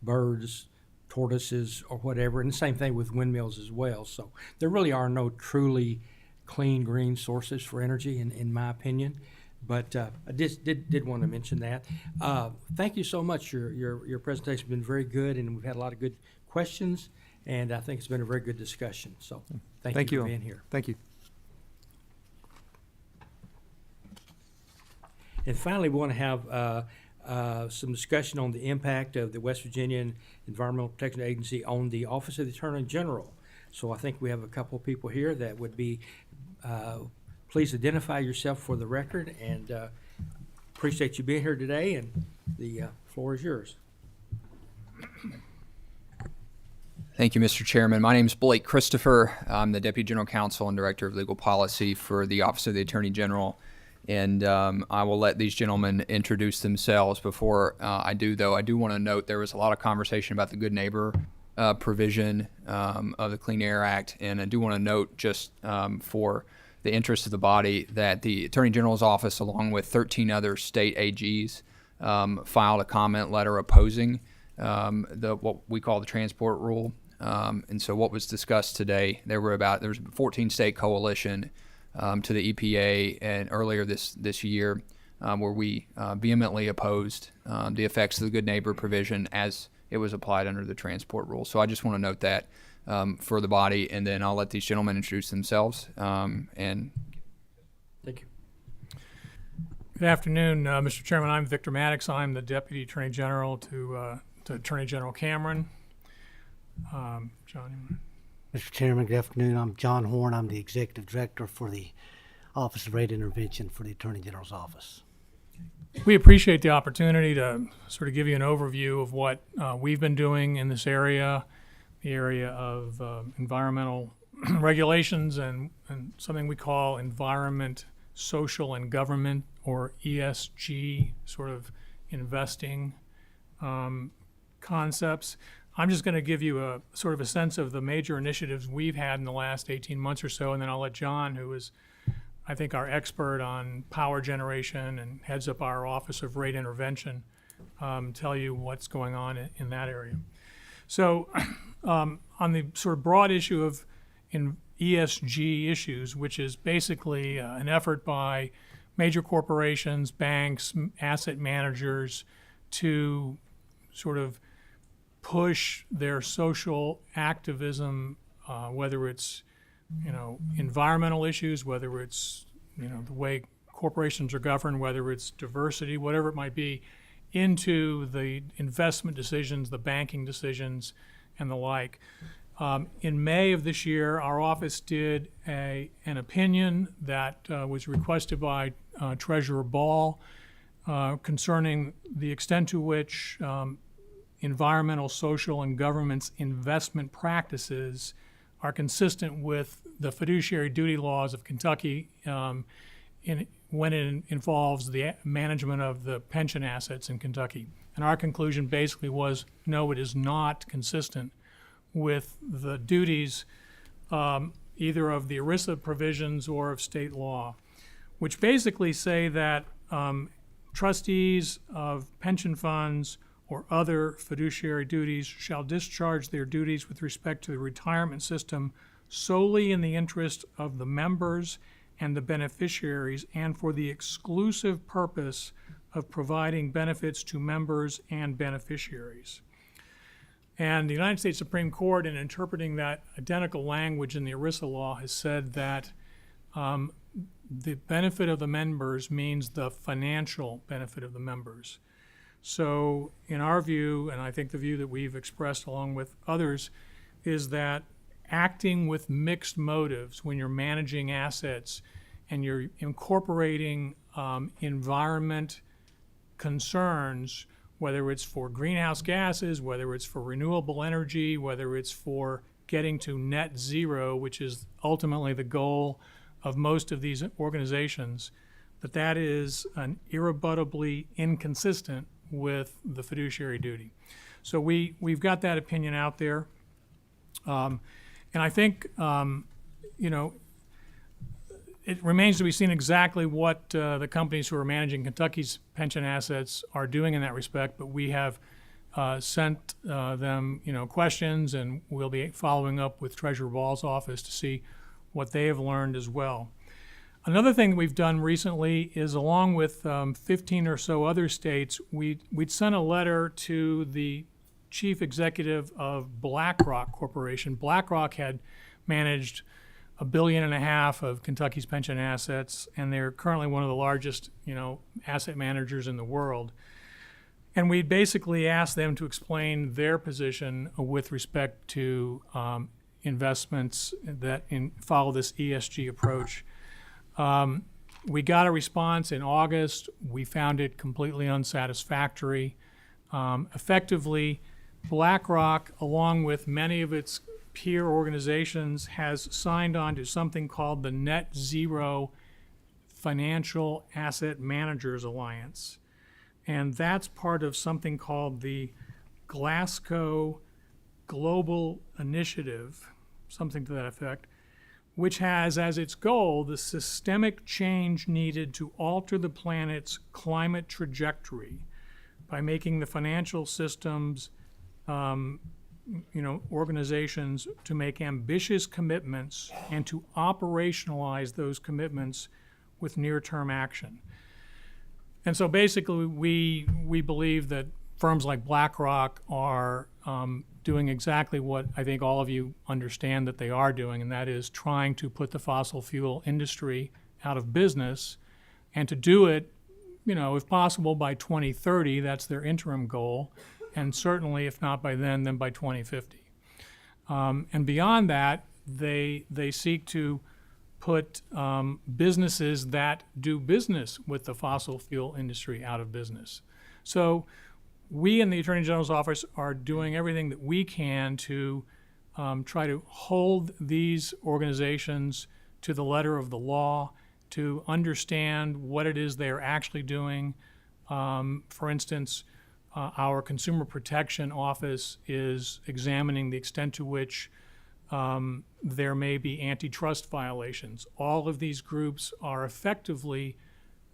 birds, tortoises, or whatever, and the same thing with windmills as well. So there really are no truly clean green sources for energy, in my opinion. But I just did want to mention that. Thank you so much. Your presentation has been very good, and we've had a lot of good questions, and I think it's been a very good discussion. So thank you for being here. Thank you. And finally, we want to have some discussion on the impact of the West Virginian Environmental Protection Agency on the Office of the Attorney General. So I think we have a couple of people here that would be, please identify yourself for the record, and appreciate you being here today, and the floor is yours. Thank you, Mr. Chairman. My name is Blake Christopher. I'm the Deputy General Counsel and Director of Legal Policy for the Office of the Attorney General. And I will let these gentlemen introduce themselves. Before I do, though, I do want to note there was a lot of conversation about the good neighbor provision of the Clean Air Act. And I do want to note, just for the interest of the body, that the Attorney General's office, along with 13 other state AGs, filed a comment letter opposing what we call the transport rule. And so what was discussed today, there was a 14 state coalition to the EPA and earlier this year, where we vehemently opposed the effects of the good neighbor provision as it was applied under the transport rule. So I just want to note that for the body, and then I'll let these gentlemen introduce themselves. And thank you. Good afternoon, Mr. Chairman. I'm Victor Maddox. I'm the Deputy Attorney General to Attorney General Cameron. John, you want Mr. Chairman, good afternoon. I'm John Horn. I'm the Executive Director for the Office of Rate Intervention for the Attorney General's Office. We appreciate the opportunity to sort of give you an overview of what we've been doing in this area, the area of environmental regulations and something we call environment, social, and government, or ESG, sort of investing concepts. I'm just going to give you a sort of a sense of the major initiatives we've had in the last 18 months or so, and then I'll let John, who is, I think, our expert on power generation and heads up our Office of Rate Intervention, tell you what's going on in that area. So on the sort of broad issue of ESG issues, which is basically an effort by major corporations, banks, asset managers to sort of push their social activism, whether it's environmental issues, whether it's the way corporations are governed, whether it's diversity, whatever it might be, into the investment decisions, the banking decisions, and the like. In May of this year, our office did an opinion that was requested by Treasurer Ball concerning the extent to which environmental, social, and government's investment practices are consistent with the fiduciary duty laws of Kentucky when it involves the management of the pension assets in Kentucky. And our conclusion basically was, no, it is not consistent with the duties either of the ERISA provisions or of state law, which basically say that trustees of pension funds or other fiduciary duties shall discharge their duties with respect to the retirement system solely in the interest of the members and the beneficiaries, and for the exclusive purpose of providing benefits to members and beneficiaries. And the United States Supreme Court, in interpreting that identical language in the ERISA law, has said that the benefit of the members means the financial benefit of the members. So in our view, and I think the view that we've expressed along with others, is that acting with mixed motives when you're managing assets and you're incorporating environment concerns, whether it's for greenhouse gases, whether it's for renewable energy, whether it's for getting to net zero, which is ultimately the goal of most of these organizations, that is an irrebuttably inconsistent with the fiduciary duty. So we've got that opinion out there. And I think, it remains to be seen exactly what the companies who are managing Kentucky's pension assets are doing in that respect, but we have sent them, questions, and we'll be following up with Treasurer Ball's office to see what they have learned as well. Another thing that we've done recently is, along with 15 or so other states, we'd sent a letter to the chief executive of BlackRock Corporation. BlackRock had managed $1.5 billion of Kentucky's pension assets, and they're currently one of the largest, asset managers in the world. And we basically asked them to explain their position with respect to investments that follow this ESG approach. We got a response in August. We found it completely unsatisfactory. Effectively, BlackRock, along with many of its peer organizations, has signed on to something called the Net Zero Financial Asset Managers Alliance. And that's part of something called the Glasgow Global Initiative, something to that effect, which has as its goal the systemic change needed to alter the planet's climate trajectory by making the financial systems, organizations to make ambitious commitments and to operationalize those commitments with near-term action. And so basically, we believe that firms like BlackRock are doing exactly what I think all of you understand that they are doing, and that is trying to put the fossil fuel industry out of business, and to do it, if possible by 2030. That's their interim goal, and certainly if not by then by 2050. And beyond that, they seek to put businesses that do business with the fossil fuel industry out of business. So we in the Attorney General's office are doing everything that we can to try to hold these organizations to the letter of the law, to understand what it is they're actually doing. For instance, our Consumer Protection Office is examining the extent to which there may be antitrust violations. All of these groups are effectively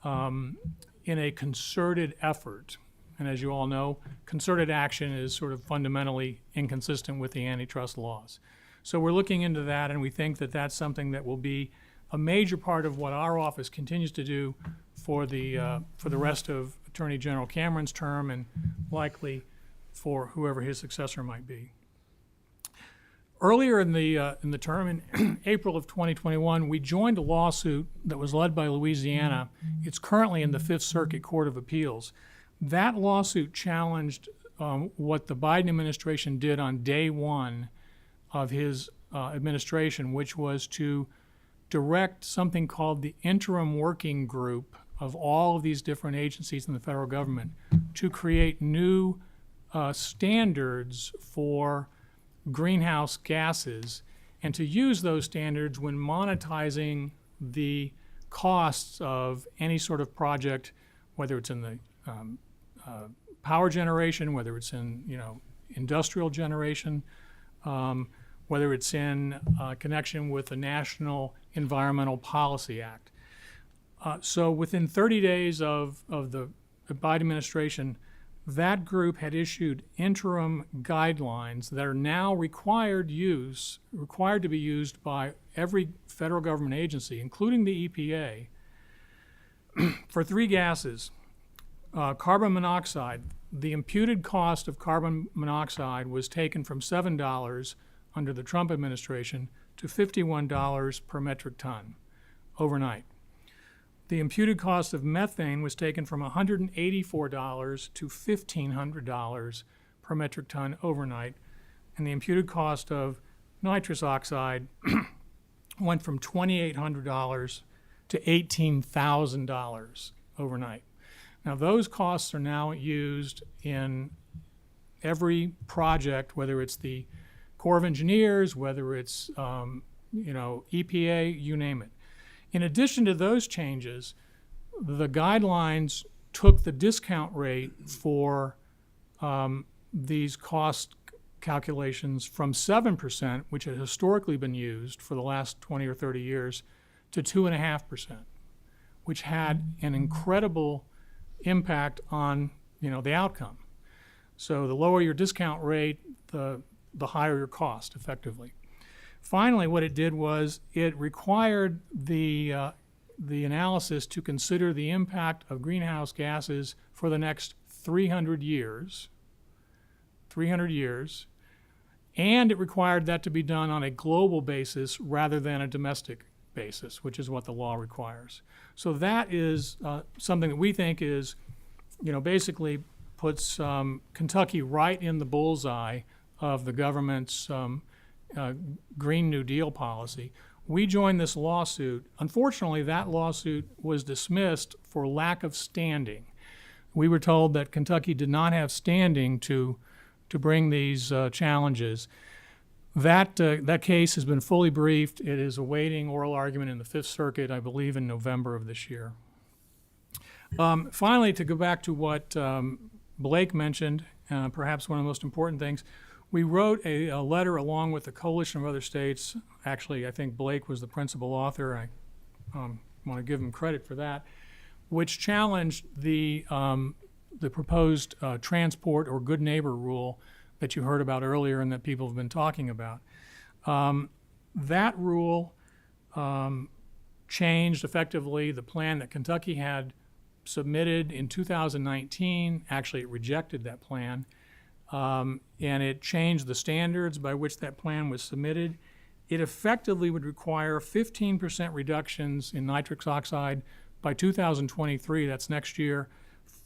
in a concerted effort. And as you all know, concerted action is sort of fundamentally inconsistent with the antitrust laws. So we're looking into that, and we think that that's something that will be a major part of what our office continues to do for the rest of Attorney General Cameron's term, and likely for whoever his successor might be. Earlier in the term, in April of 2021, we joined a lawsuit that was led by Louisiana. It's currently in the Fifth Circuit Court of Appeals. That lawsuit challenged what the Biden administration did on day one of his administration, which was to direct something called the Interim Working Group of all of these different agencies in the federal government to create new standards for greenhouse gases, and to use those standards when monetizing the costs of any sort of project, whether it's in the power generation, whether it's in industrial generation, whether it's in connection with the National Environmental Policy Act. So within 30 days of the Biden administration, that group had issued interim guidelines that are now required to be used by every federal government agency, including the EPA, for three gases. Carbon monoxide, the imputed cost of carbon monoxide was taken from $7 under the Trump administration to $51 per metric ton overnight. The imputed cost of methane was taken from $184 to $1,500 per metric ton overnight, and the imputed cost of nitrous oxide went from $2,800 to $18,000 overnight. Now, those costs are now used in every project, whether it's the Corps of Engineers, whether it's EPA, you name it. In addition to those changes, the guidelines took the discount rate for these cost calculations from 7%, which had historically been used for the last 20 or 30 years, to 2.5%, which had an incredible impact on the outcome. So the lower your discount rate, the higher your cost, effectively. Finally, what it did was it required the analysis to consider the impact of greenhouse gases for the next 300 years, and it required that to be done on a global basis rather than a domestic basis, which is what the law requires. So that is something that we think is, basically puts Kentucky right in the bullseye of the government's Green New Deal policy. We joined this lawsuit. Unfortunately, that lawsuit was dismissed for lack of standing. We were told that Kentucky did not have standing to bring these challenges. That case has been fully briefed. It is awaiting oral argument in the Fifth Circuit, I believe, in November of this year. Finally, to go back to what Blake mentioned, perhaps one of the most important things, we wrote a letter along with a coalition of other states. Actually, I think Blake was the principal author. I want to give him credit for that, which challenged the proposed transport or good neighbor rule that you heard about earlier and that people have been talking about. That rule changed effectively the plan that Kentucky had submitted in 2019. Actually, it rejected that plan. And it changed the standards by which that plan was submitted. It effectively would require 15% reductions in nitrous oxide by 2023, that's next year,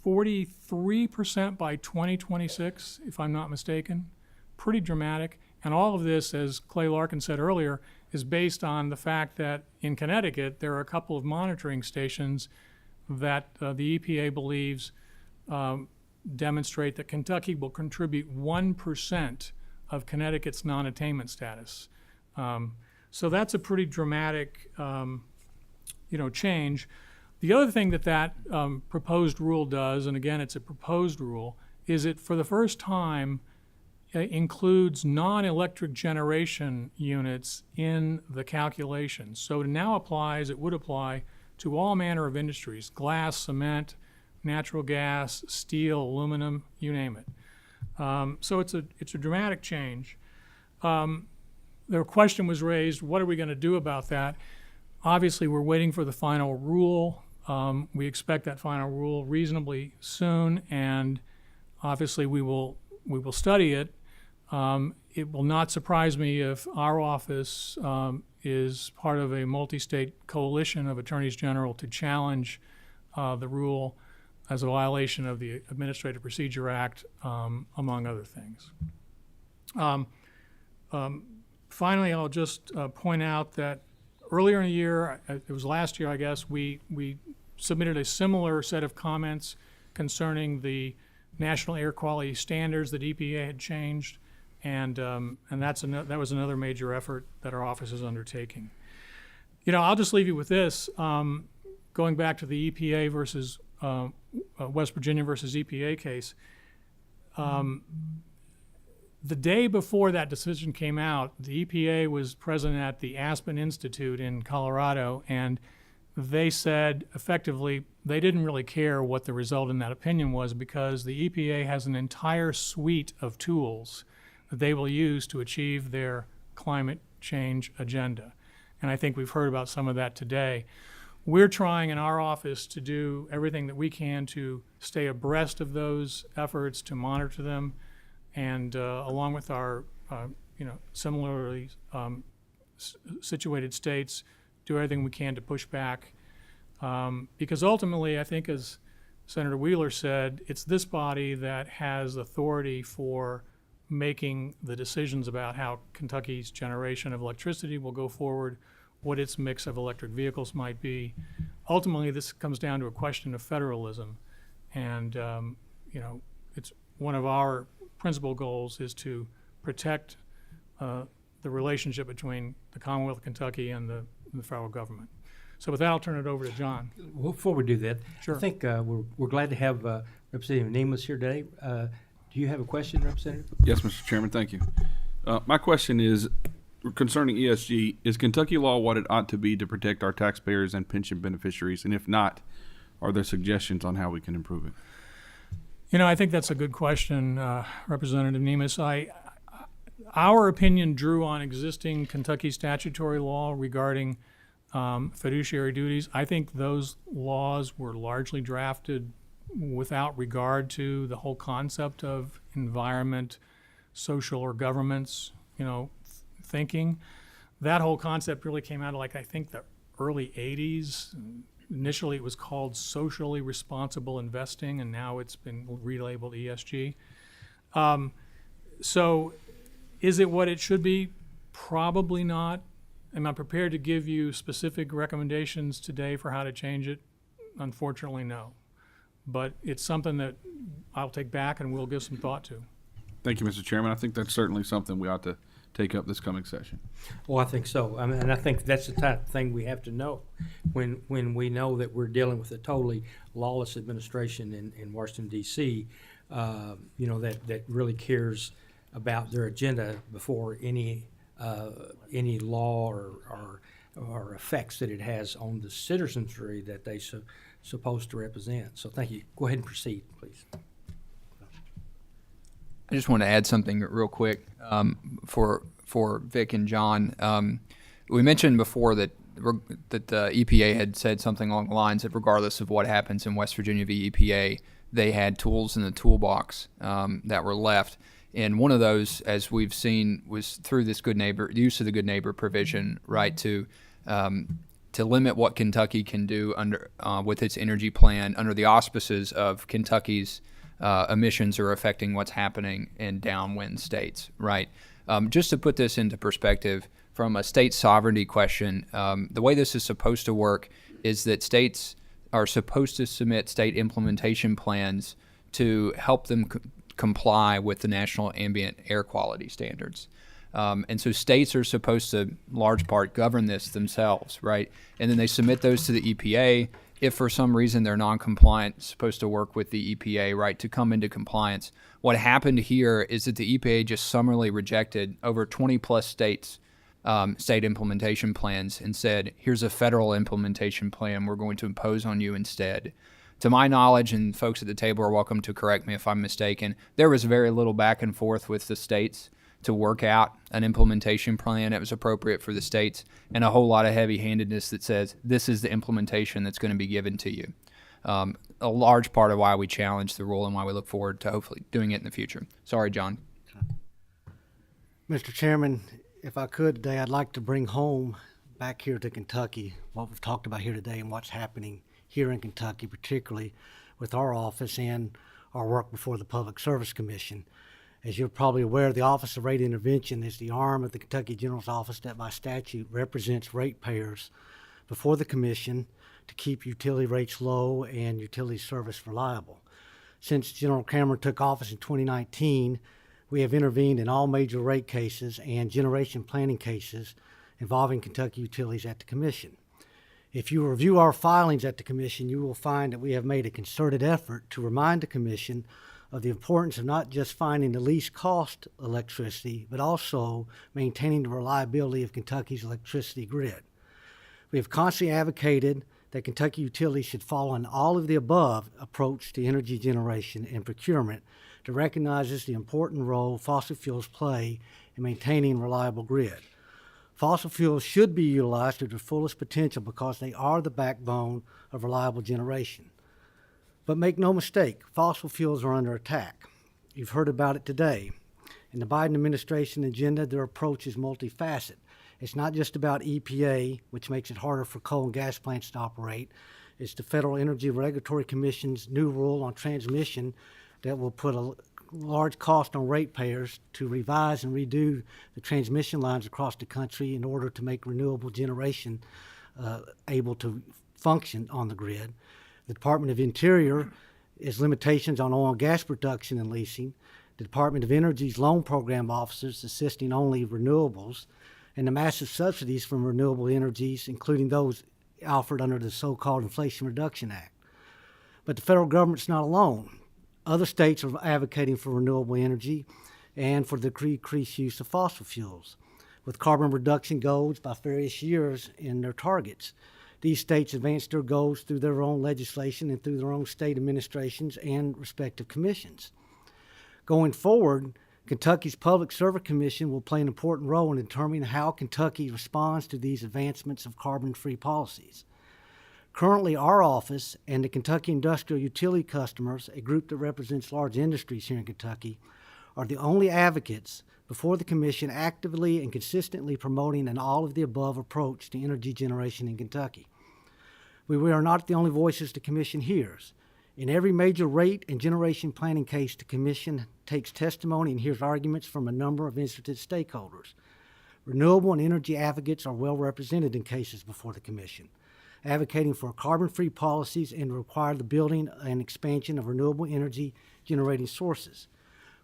43% by 2026, if I'm not mistaken. Pretty dramatic. And all of this, as Clay Larkin said earlier, is based on the fact that in Connecticut, there are a couple of monitoring stations that the EPA believes demonstrate that Kentucky will contribute 1% of Connecticut's non-attainment status. So that's a pretty dramatic, change. The other thing that proposed rule does, and again, it's a proposed rule, is it for the first time includes non-electric generation units in the calculations. So it now applies, it would apply to all manner of industries: glass, cement, natural gas, steel, aluminum, you name it. So it's a dramatic change. The question was raised, what are we going to do about that? Obviously, we're waiting for the final rule. We expect that final rule reasonably soon, and obviously we will study it. It will not surprise me if our office is part of a multi-state coalition of attorneys general to challenge the rule as a violation of the Administrative Procedure Act, among other things. Finally, I'll just point out that earlier in the year, it was last year, I guess, we submitted a similar set of comments concerning the national air quality standards that EPA had changed, and that was another major effort that our office is undertaking. I'll just leave you with this. going back to the EPA versus West Virginia versus EPA case, the day before that decision came out, the EPA was present at the Aspen Institute in Colorado, and they said effectively they didn't really care what the result in that opinion was, because the EPA has an entire suite of tools that they will use to achieve their climate change agenda. And I think we've heard about some of that today. We're trying in our office to do everything that we can to stay abreast of those efforts, to monitor them, and along with our, similarly situated states, do everything we can to push back. Because ultimately, I think, as Senator Wheeler said, it's this body that has authority for making the decisions about how Kentucky's generation of electricity will go forward, what its mix of electric vehicles might be. Ultimately, this comes down to a question of federalism. And, it's one of our principal goals is to protect the relationship between the Commonwealth of Kentucky and the federal government. So with that, I'll turn it over to John. Well, before we do that, Sure. I think we're glad to have Representative Nemus here today. Do you have a question, Representative? Yes, Mr. Chairman, thank you. My question is concerning ESG. Is Kentucky law what it ought to be to protect our taxpayers and pension beneficiaries? And if not, are there suggestions on how we can improve it? I think that's a good question, Representative Nemus. Our opinion drew on existing Kentucky statutory law regarding fiduciary duties. I think those laws were largely drafted without regard to the whole concept of environment, social or governance, thinking. That whole concept really came out of, I think, the early 80s. Initially, it was called socially responsible investing, and now it's been relabeled ESG. So is it what it should be? Probably not. Am I prepared to give you specific recommendations today for how to change it? Unfortunately, no. But it's something that I'll take back and we'll give some thought to. Thank you, Mr. Chairman. I think that's certainly something we ought to take up this coming session. Well, I think so. And I think that's the type of thing we have to know when we know that we're dealing with a totally lawless administration in Washington, D.C., that really cares about their agenda before any law or effects that it has on the citizenry that they supposed to represent. So thank you. Go ahead and proceed, please. I just want to add something real quick for Vic and John. We mentioned before that the EPA had said something along the lines that regardless of what happens in West Virginia v. EPA, they had tools in the toolbox that were left. And one of those, as we've seen, was through this use of the good neighbor provision, right, to limit what Kentucky can do under with its energy plan under the auspices of Kentucky's emissions are affecting what's happening in downwind states, right? Just to put this into perspective, from a state sovereignty question, the way this is supposed to work is that states are supposed to submit state implementation plans to help them comply with the national ambient air quality standards. And so states are supposed to, in large part, govern this themselves, right? And then they submit those to the EPA. If for some reason they're non-compliant, supposed to work with the EPA, right, to come into compliance. What happened here is that the EPA just summarily rejected over 20 plus states' state implementation plans and said, here's a federal implementation plan we're going to impose on you instead. To my knowledge, and folks at the table are welcome to correct me if I'm mistaken, there was very little back and forth with the states to work out an implementation plan that was appropriate for the states, and a whole lot of heavy-handedness that says this is the implementation that's going to be given to you. A large part of why we challenge the rule and why we look forward to hopefully doing it in the future. Sorry, John. Mr. Chairman, if I could today, I'd like to bring home back here to Kentucky what we've talked about here today and what's happening here in Kentucky, particularly with our office and our work before the Public Service Commission. As you're probably aware, the Office of Rate Intervention is the arm of the Kentucky General's Office that by statute represents ratepayers before the Commission to keep utility rates low and utility service reliable. Since General Cameron took office in 2019, we have intervened in all major rate cases and generation planning cases involving Kentucky utilities at the Commission. If you review our filings at the Commission, you will find that we have made a concerted effort to remind the Commission of the importance of not just finding the least cost electricity, but also maintaining the reliability of Kentucky's electricity grid. We have constantly advocated that Kentucky utilities should follow an all of the above approach to energy generation and procurement that recognizes the important role fossil fuels play in maintaining a reliable grid. Fossil fuels should be utilized to their fullest potential because they are the backbone of reliable generation. But make no mistake, fossil fuels are under attack. You've heard about it today. In the Biden administration agenda, their approach is multifaceted. It's not just about EPA, which makes it harder for coal and gas plants to operate. It's the Federal Energy Regulatory Commission's new rule on transmission that will put a large cost on ratepayers to revise and redo the transmission lines across the country in order to make renewable generation able to function on the grid. The Department of Interior is limitations on oil and gas production and leasing. The Department of Energy's loan program officers assisting only renewables, and the massive subsidies from renewable energies, including those offered under the so-called Inflation Reduction Act. But the federal government's not alone. Other states are advocating for renewable energy and for the decreased use of fossil fuels, with carbon reduction goals by various years in their targets. These states advance their goals through their own legislation and through their own state administrations and respective commissions. Going forward, Kentucky's Public Service Commission will play an important role in determining how Kentucky responds to these advancements of carbon-free policies. Currently, our office and the Kentucky Industrial Utility Customers, a group that represents large industries here in Kentucky, are the only advocates before the Commission actively and consistently promoting an all-of-the-above approach to energy generation in Kentucky. We are not the only voices the Commission hears. In every major rate and generation planning case, the Commission takes testimony and hears arguments from a number of interested stakeholders. Renewable and energy advocates are well represented in cases before the Commission, advocating for carbon-free policies and require the building and expansion of renewable energy generating sources.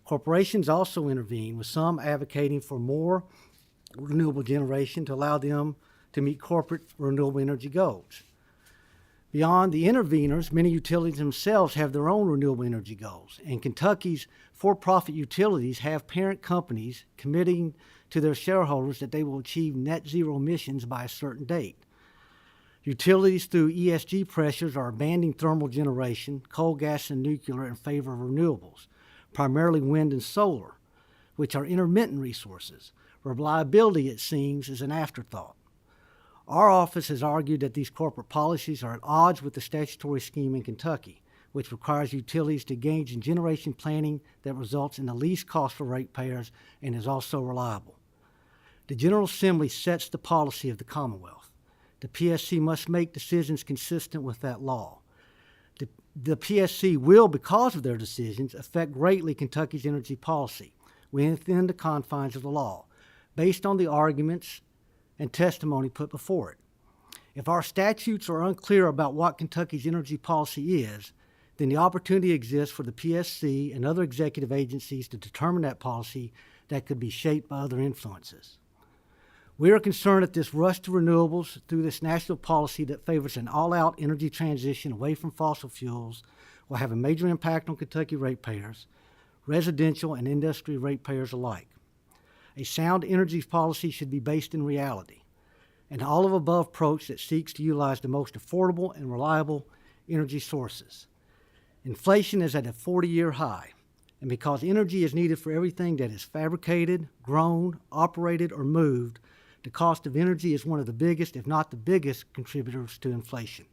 Corporations also intervene, with some advocating for more renewable generation to allow them to meet corporate renewable energy goals. Beyond the interveners, many utilities themselves have their own renewable energy goals, and Kentucky's for-profit utilities have parent companies committing to their shareholders that they will achieve net zero emissions by a certain date. Utilities, through ESG pressures, are abandoning thermal generation, coal, gas, and nuclear in favor of renewables, primarily wind and solar, which are intermittent resources. Reliability, it seems, is an afterthought. Our office has argued that these corporate policies are at odds with the statutory scheme in Kentucky, which requires utilities to engage in generation planning that results in the least cost for ratepayers and is also reliable. The General Assembly sets the policy of the Commonwealth. The PSC must make decisions consistent with that law. The PSC will, because of their decisions, affect greatly Kentucky's energy policy within the confines of the law, based on the arguments and testimony put before it. If our statutes are unclear about what Kentucky's energy policy is, then the opportunity exists for the PSC and other executive agencies to determine that policy that could be shaped by other influences. We are concerned that this rush to renewables through this national policy that favors an all-out energy transition away from fossil fuels will have a major impact on Kentucky ratepayers, residential and industry ratepayers alike. A sound energy policy should be based in reality, an all-of-above approach that seeks to utilize the most affordable and reliable energy sources. Inflation is at a 40-year high, and because energy is needed for everything that is fabricated, grown, operated, or moved, the cost of energy is one of the biggest, if not the biggest, contributors to inflation.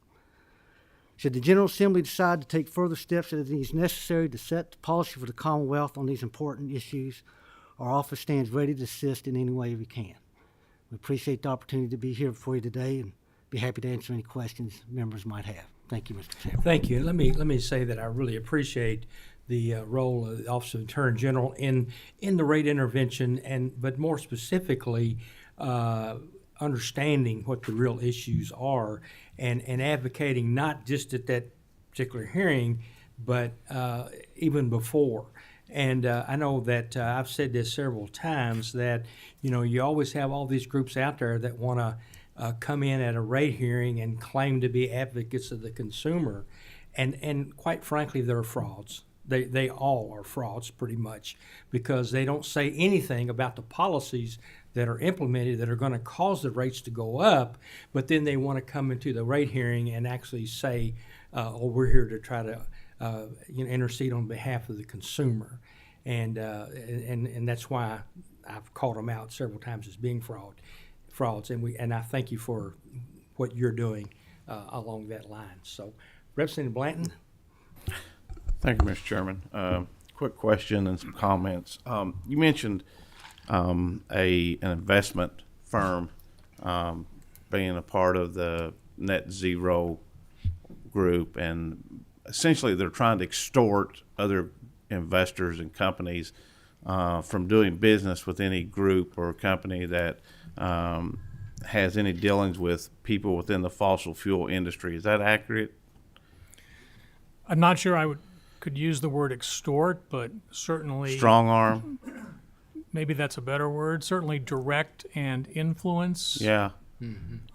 Should the General Assembly decide to take further steps that it is necessary to set the policy for the Commonwealth on these important issues, our office stands ready to assist in any way we can. We appreciate the opportunity to be here before you today and be happy to answer any questions members might have. Thank you, Mr. Chairman. Thank you. Let me say that I really appreciate the role of the Office of the Attorney General in the rate intervention, but more specifically, understanding what the real issues are and advocating not just at that particular hearing, but even before. And I know that I've said this several times that, you always have all these groups out there that want to come in at a rate hearing and claim to be advocates of the consumer, and quite frankly, they're frauds. They all are frauds pretty much, because they don't say anything about the policies that are implemented that are going to cause the rates to go up, but then they want to come into the rate hearing and actually say, oh, we're here to try to intercede on behalf of the consumer. And that's why I've called them out several times as being frauds, and I thank you for what you're doing along that line. So, Representative Blanton. Thank you, Mr. Chairman. Quick question and some comments. You mentioned an investment firm being a part of the net zero group, and essentially they're trying to extort other investors and companies from doing business with any group or company that has any dealings with people within the fossil fuel industry. Is that accurate? I'm not sure I could use the word extort, but certainly Strong arm? maybe that's a better word. Certainly direct and influence. Yeah.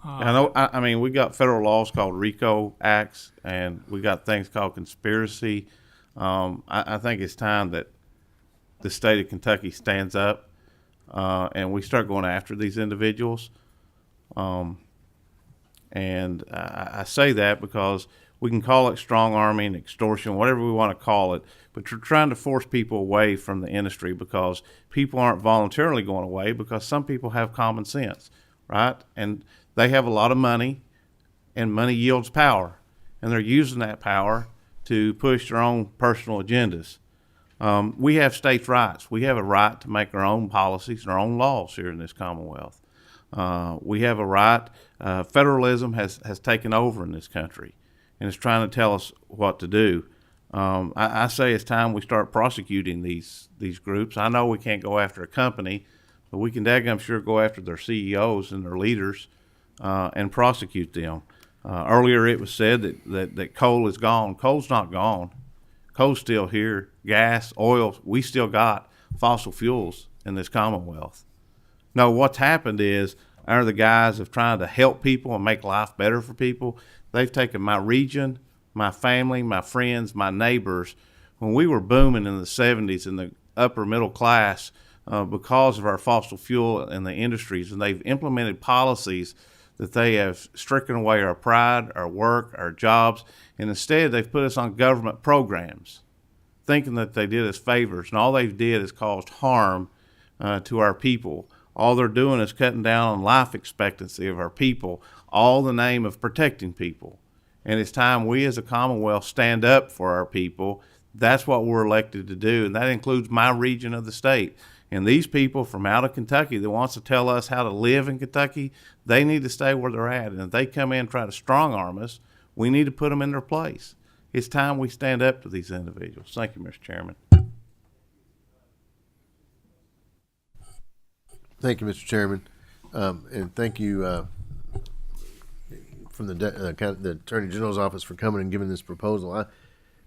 I know. I mean, we got federal laws called RICO acts, and we got things called conspiracy. I think it's time that the state of Kentucky stands up and we start going after these individuals. And I say that because we can call it strong arming, extortion, whatever we want to call it, but you're trying to force people away from the industry because people aren't voluntarily going away, because some people have common sense, right? And they have a lot of money, and money yields power, and they're using that power to push their own personal agendas. We have states' rights. We have a right to make our own policies and our own laws here in this Commonwealth. We have a right. Federalism has taken over in this country, and it's trying to tell us what to do. I say it's time we start prosecuting these groups. I know we can't go after a company, but we can daggum sure go after their CEOs and their leaders and prosecute them. Earlier it was said that coal is gone. Coal's not gone. Coal's still here. Gas, oil, we still got fossil fuels in this Commonwealth. No, what's happened is under the guise of trying to help people and make life better for people, they've taken my region, my family, my friends, my neighbors. When we were booming in the 70s in the upper middle class because of our fossil fuel and the industries, and they've implemented policies that they have stricken away our pride, our work, our jobs, and instead they've put us on government programs, thinking that they did us favors, and all they've did is caused harm to our people. All they're doing is cutting down on life expectancy of our people, all in the name of protecting people. And it's time we as a Commonwealth stand up for our people. That's what we're elected to do, and that includes my region of the state. And these people from out of Kentucky that wants to tell us how to live in Kentucky, they need to stay where they're at. And if they come in and try to strong arm us, we need to put them in their place. It's time we stand up to these individuals. Thank you, Mr. Chairman. Thank you, Mr. Chairman, and thank you from the Attorney General's office for coming and giving this proposal.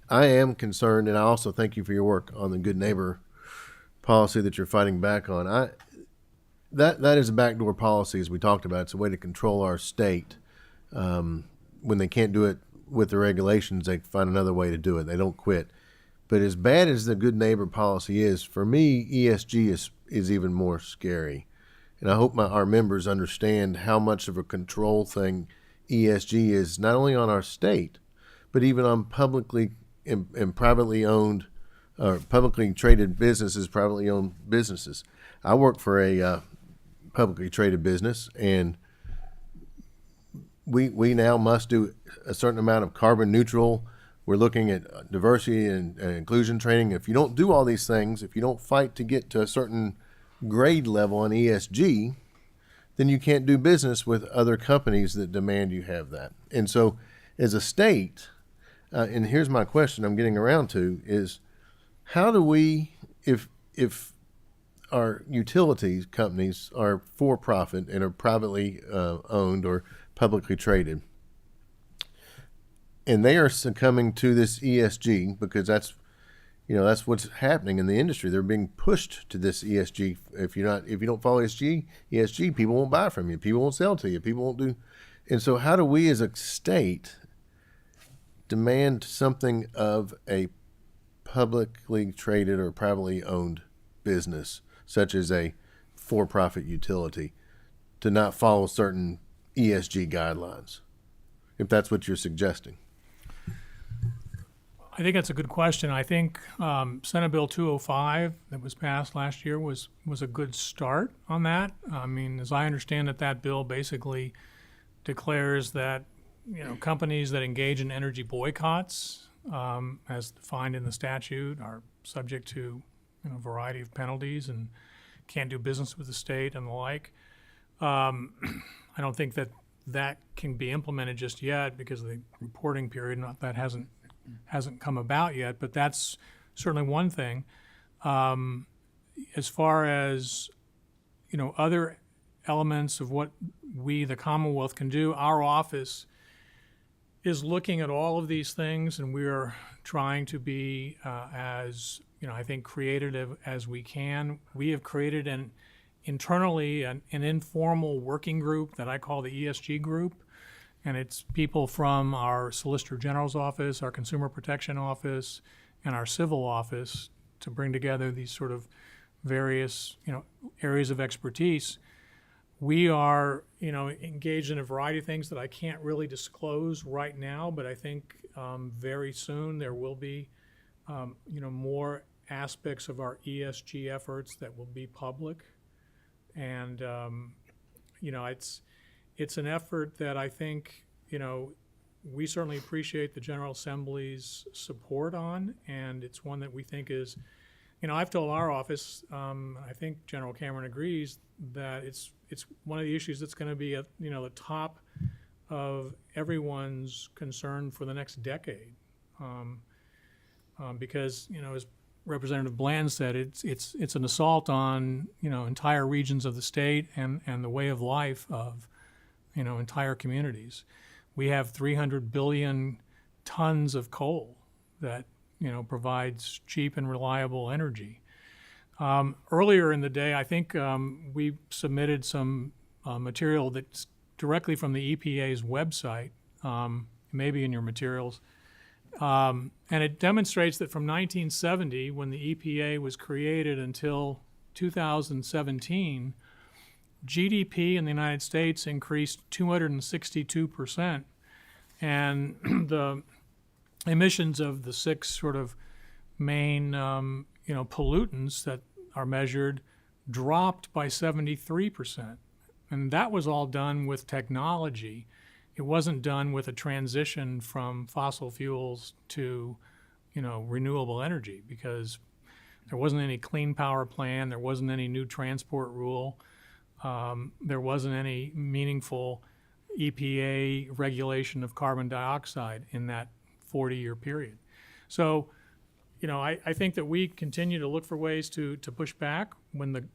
I am concerned, and I also thank you for your work on the good neighbor policy that you're fighting back on. That is a backdoor policy, as we talked about. It's a way to control our state. When they can't do it with the regulations, they find another way to do it. They don't quit. But as bad as the good neighbor policy is, for me, ESG is even more scary. And I hope our members understand how much of a control thing ESG is, not only on our state, but even on publicly and privately owned or publicly traded businesses, privately owned businesses. I work for a publicly traded business, and we now must do a certain amount of carbon neutral. We're looking at diversity and inclusion training. If you don't do all these things, if you don't fight to get to a certain grade level on ESG, then you can't do business with other companies that demand you have that. And so as a state, and here's my question I'm getting around to, is how do we, if our utilities companies are for profit and are privately owned or publicly traded, and they are succumbing to this ESG because That's what's happening in the industry. They're being pushed to this ESG. If you don't follow ESG, people won't buy from you. People won't sell to you. People won't do. And so, how do we as a state demand something of a publicly traded or privately owned business, such as a for-profit utility, to not follow certain ESG guidelines, if that's what you're suggesting? I think that's a good question. I think Senate Bill 205 that was passed last year was a good start on that. I mean, as I understand it, that bill basically declares that companies that engage in energy boycotts, as defined in the statute, are subject to a variety of penalties and can't do business with the state and the like. I don't think that can be implemented just yet because of the reporting period. Not that hasn't come about yet, but that's certainly one thing. As far as other elements of what we, the Commonwealth, can do, our office is looking at all of these things, and we are trying to be as I think creative as we can. We have created internally an informal working group that I call the ESG group. And it's people from our Solicitor General's office, our Consumer Protection office, and our Civil office to bring together these sort of various, areas of expertise. We are, engaged in a variety of things that I can't really disclose right now, but I think very soon there will be, more aspects of our ESG efforts that will be public. And, it's an effort that I think, we certainly appreciate the General Assembly's support on, and it's one that we think is, I've told our office, I think General Cameron agrees, that it's one of the issues that's going to be at, the top of everyone's concern for the next decade. Because, as Representative Bland said, it's an assault on, entire regions of the state and the way of life of, entire communities. We have 300 billion tons of coal that, provides cheap and reliable energy. Earlier in the day, I think we submitted some material that's directly from the EPA's website, maybe in your materials, and it demonstrates that from 1970, when the EPA was created, until 2017, GDP in the United States increased 262%, and the emissions of the six sort of main, pollutants that are measured dropped by 73%. And that was all done with technology. It wasn't done with a transition from fossil fuels to, renewable energy, because there wasn't any clean power plan, there wasn't any new transport rule. There wasn't any meaningful EPA regulation of carbon dioxide in that 40-year period. So, I think that we continue to look for ways to push back. When the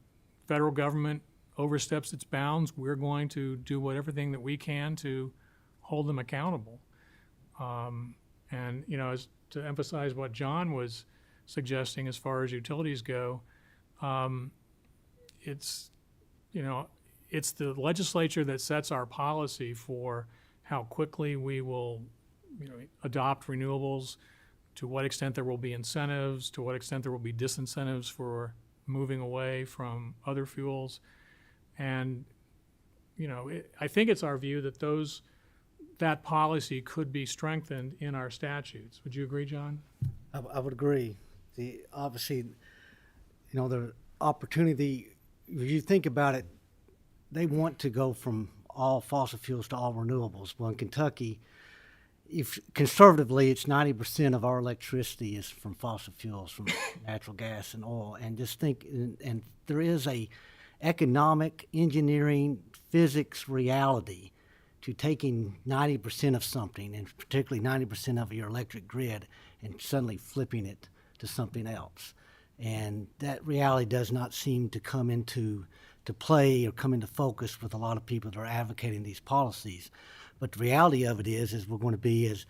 federal government oversteps its bounds, we're going to do everything that we can to hold them accountable. And, as to emphasize what John was suggesting as far as utilities go, it's the legislature that sets our policy for how quickly we will, adopt renewables, to what extent there will be incentives, to what extent there will be disincentives for moving away from other fuels. And, I think it's our view that that policy could be strengthened in our statutes. Would you agree, John? I would agree. Obviously, the opportunity, if you think about it, they want to go from all fossil fuels to all renewables. Well, in Kentucky, if conservatively, it's 90% of our electricity is from fossil fuels, from natural gas and oil. And just think, and there is a economic, engineering, physics reality to taking 90% of something, and particularly 90% of your electric grid, and suddenly flipping it to something else. And that reality does not seem to come into play or come into focus with a lot of people that are advocating these policies. But the reality of it is we're going to be as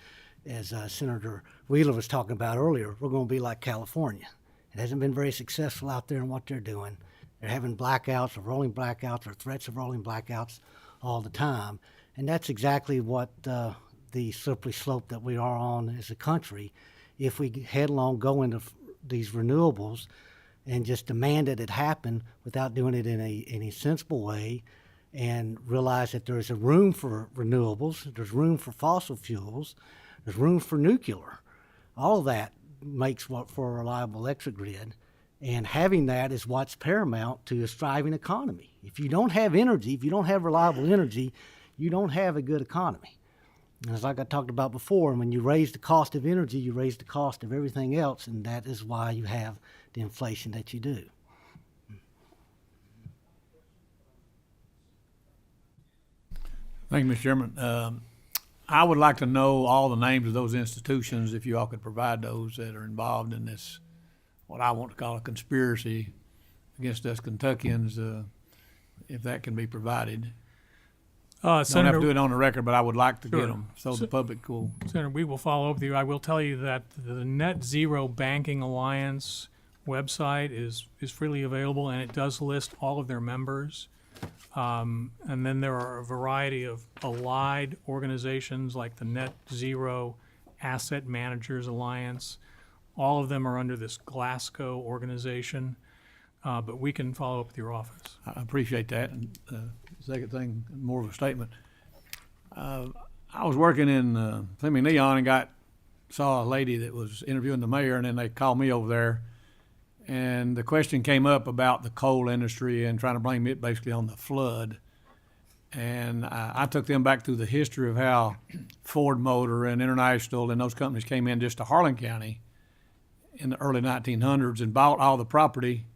as Senator Wheeler was talking about earlier, we're going to be like California. It hasn't been very successful out there in what they're doing. They're having blackouts or rolling blackouts or threats of rolling blackouts all the time. And that's exactly what the slippery slope that we are on as a country. If we headlong go into these renewables and just demand that it happen without doing it in a sensible way, and realize that there's a room for renewables, there's room for fossil fuels, there's room for nuclear. All of that makes for a reliable electric grid. And having that is what's paramount to a thriving economy. If you don't have energy, if you don't have reliable energy, you don't have a good economy. And as like I talked about before, when you raise the cost of energy, you raise the cost of everything else, and that is why you have the inflation that you do. Thank you, Mr. Chairman. I would like to know all the names of those institutions, if you all could provide those that are involved in this, what I want to call a conspiracy against us Kentuckians, if that can be provided. Don't have Senator, to do it on the record, but I would like to Sure. get them so the public will. Senator, we will follow up with you. I will tell you that the Net Zero Banking Alliance website is freely available, and it does list all of their members. And then there are a variety of allied organizations like the Net Zero Asset Managers Alliance. All of them are under this Glasgow organization, but we can follow up with your office. I appreciate that. And second thing, more of a statement. I was working in Fleming Neon and saw a lady that was interviewing the mayor, and then they called me over there. And the question came up about the coal industry and trying to blame it basically on the flood. And I took them back through the history of how Ford Motor and International and those companies came in just to Harlan County in the early 1900s and bought all the property.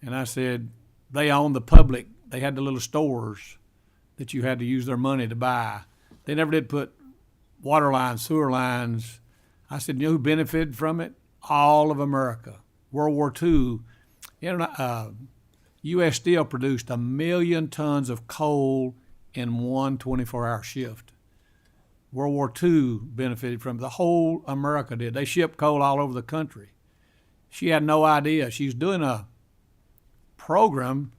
And I said, they owned the public. They had the little stores that you had to use their money to buy. They never did put water lines, sewer lines. I said, you know who benefited from it? All of America. World War II, U.S. Steel produced 1 million tons of coal in one 24-hour shift. World War II benefited from it. The whole America did. They shipped coal all over the country. She had no idea. She's doing a program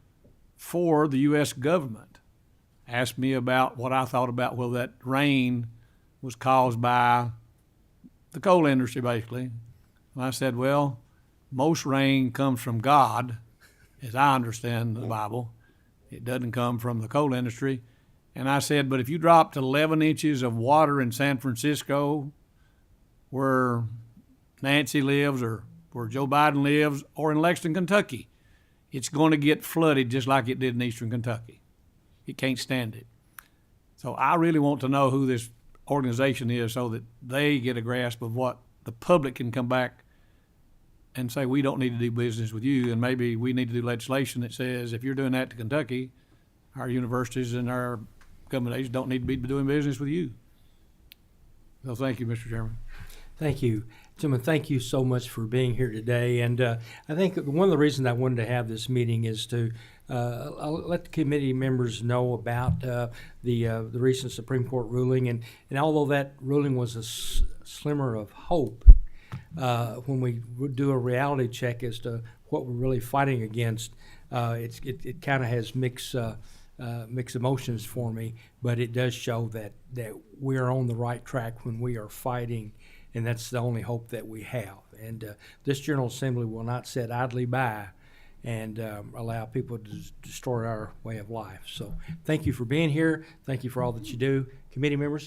for the U.S. government. Asked me about what I thought about, well, that rain was caused by the coal industry, basically. And I said, well, most rain comes from God, as I understand the Bible. It doesn't come from the coal industry. And I said, but if you dropped 11 inches of water in San Francisco, where Nancy lives or where Joe Biden lives, or in Lexington, Kentucky, it's going to get flooded just like it did in eastern Kentucky. It can't stand it. So I really want to know who this organization is so that they get a grasp of what the public can come back and say, we don't need to do business with you, and maybe we need to do legislation that says if you're doing that to Kentucky, our universities and our government agencies don't need to be doing business with you. So thank you, Mr. Chairman. Thank you. Gentlemen, thank you so much for being here today. And I think one of the reasons I wanted to have this meeting is to let the committee members know about the recent Supreme Court ruling. And although that ruling was a slimmer of hope, when we do a reality check as to what we're really fighting against, it kind of has mixed emotions for me, but it does show that we're on the right track when we are fighting, and that's the only hope that we have. And this General Assembly will not sit idly by and allow people to destroy our way of life. So thank you for being here. Thank you for all that you do. Committee members?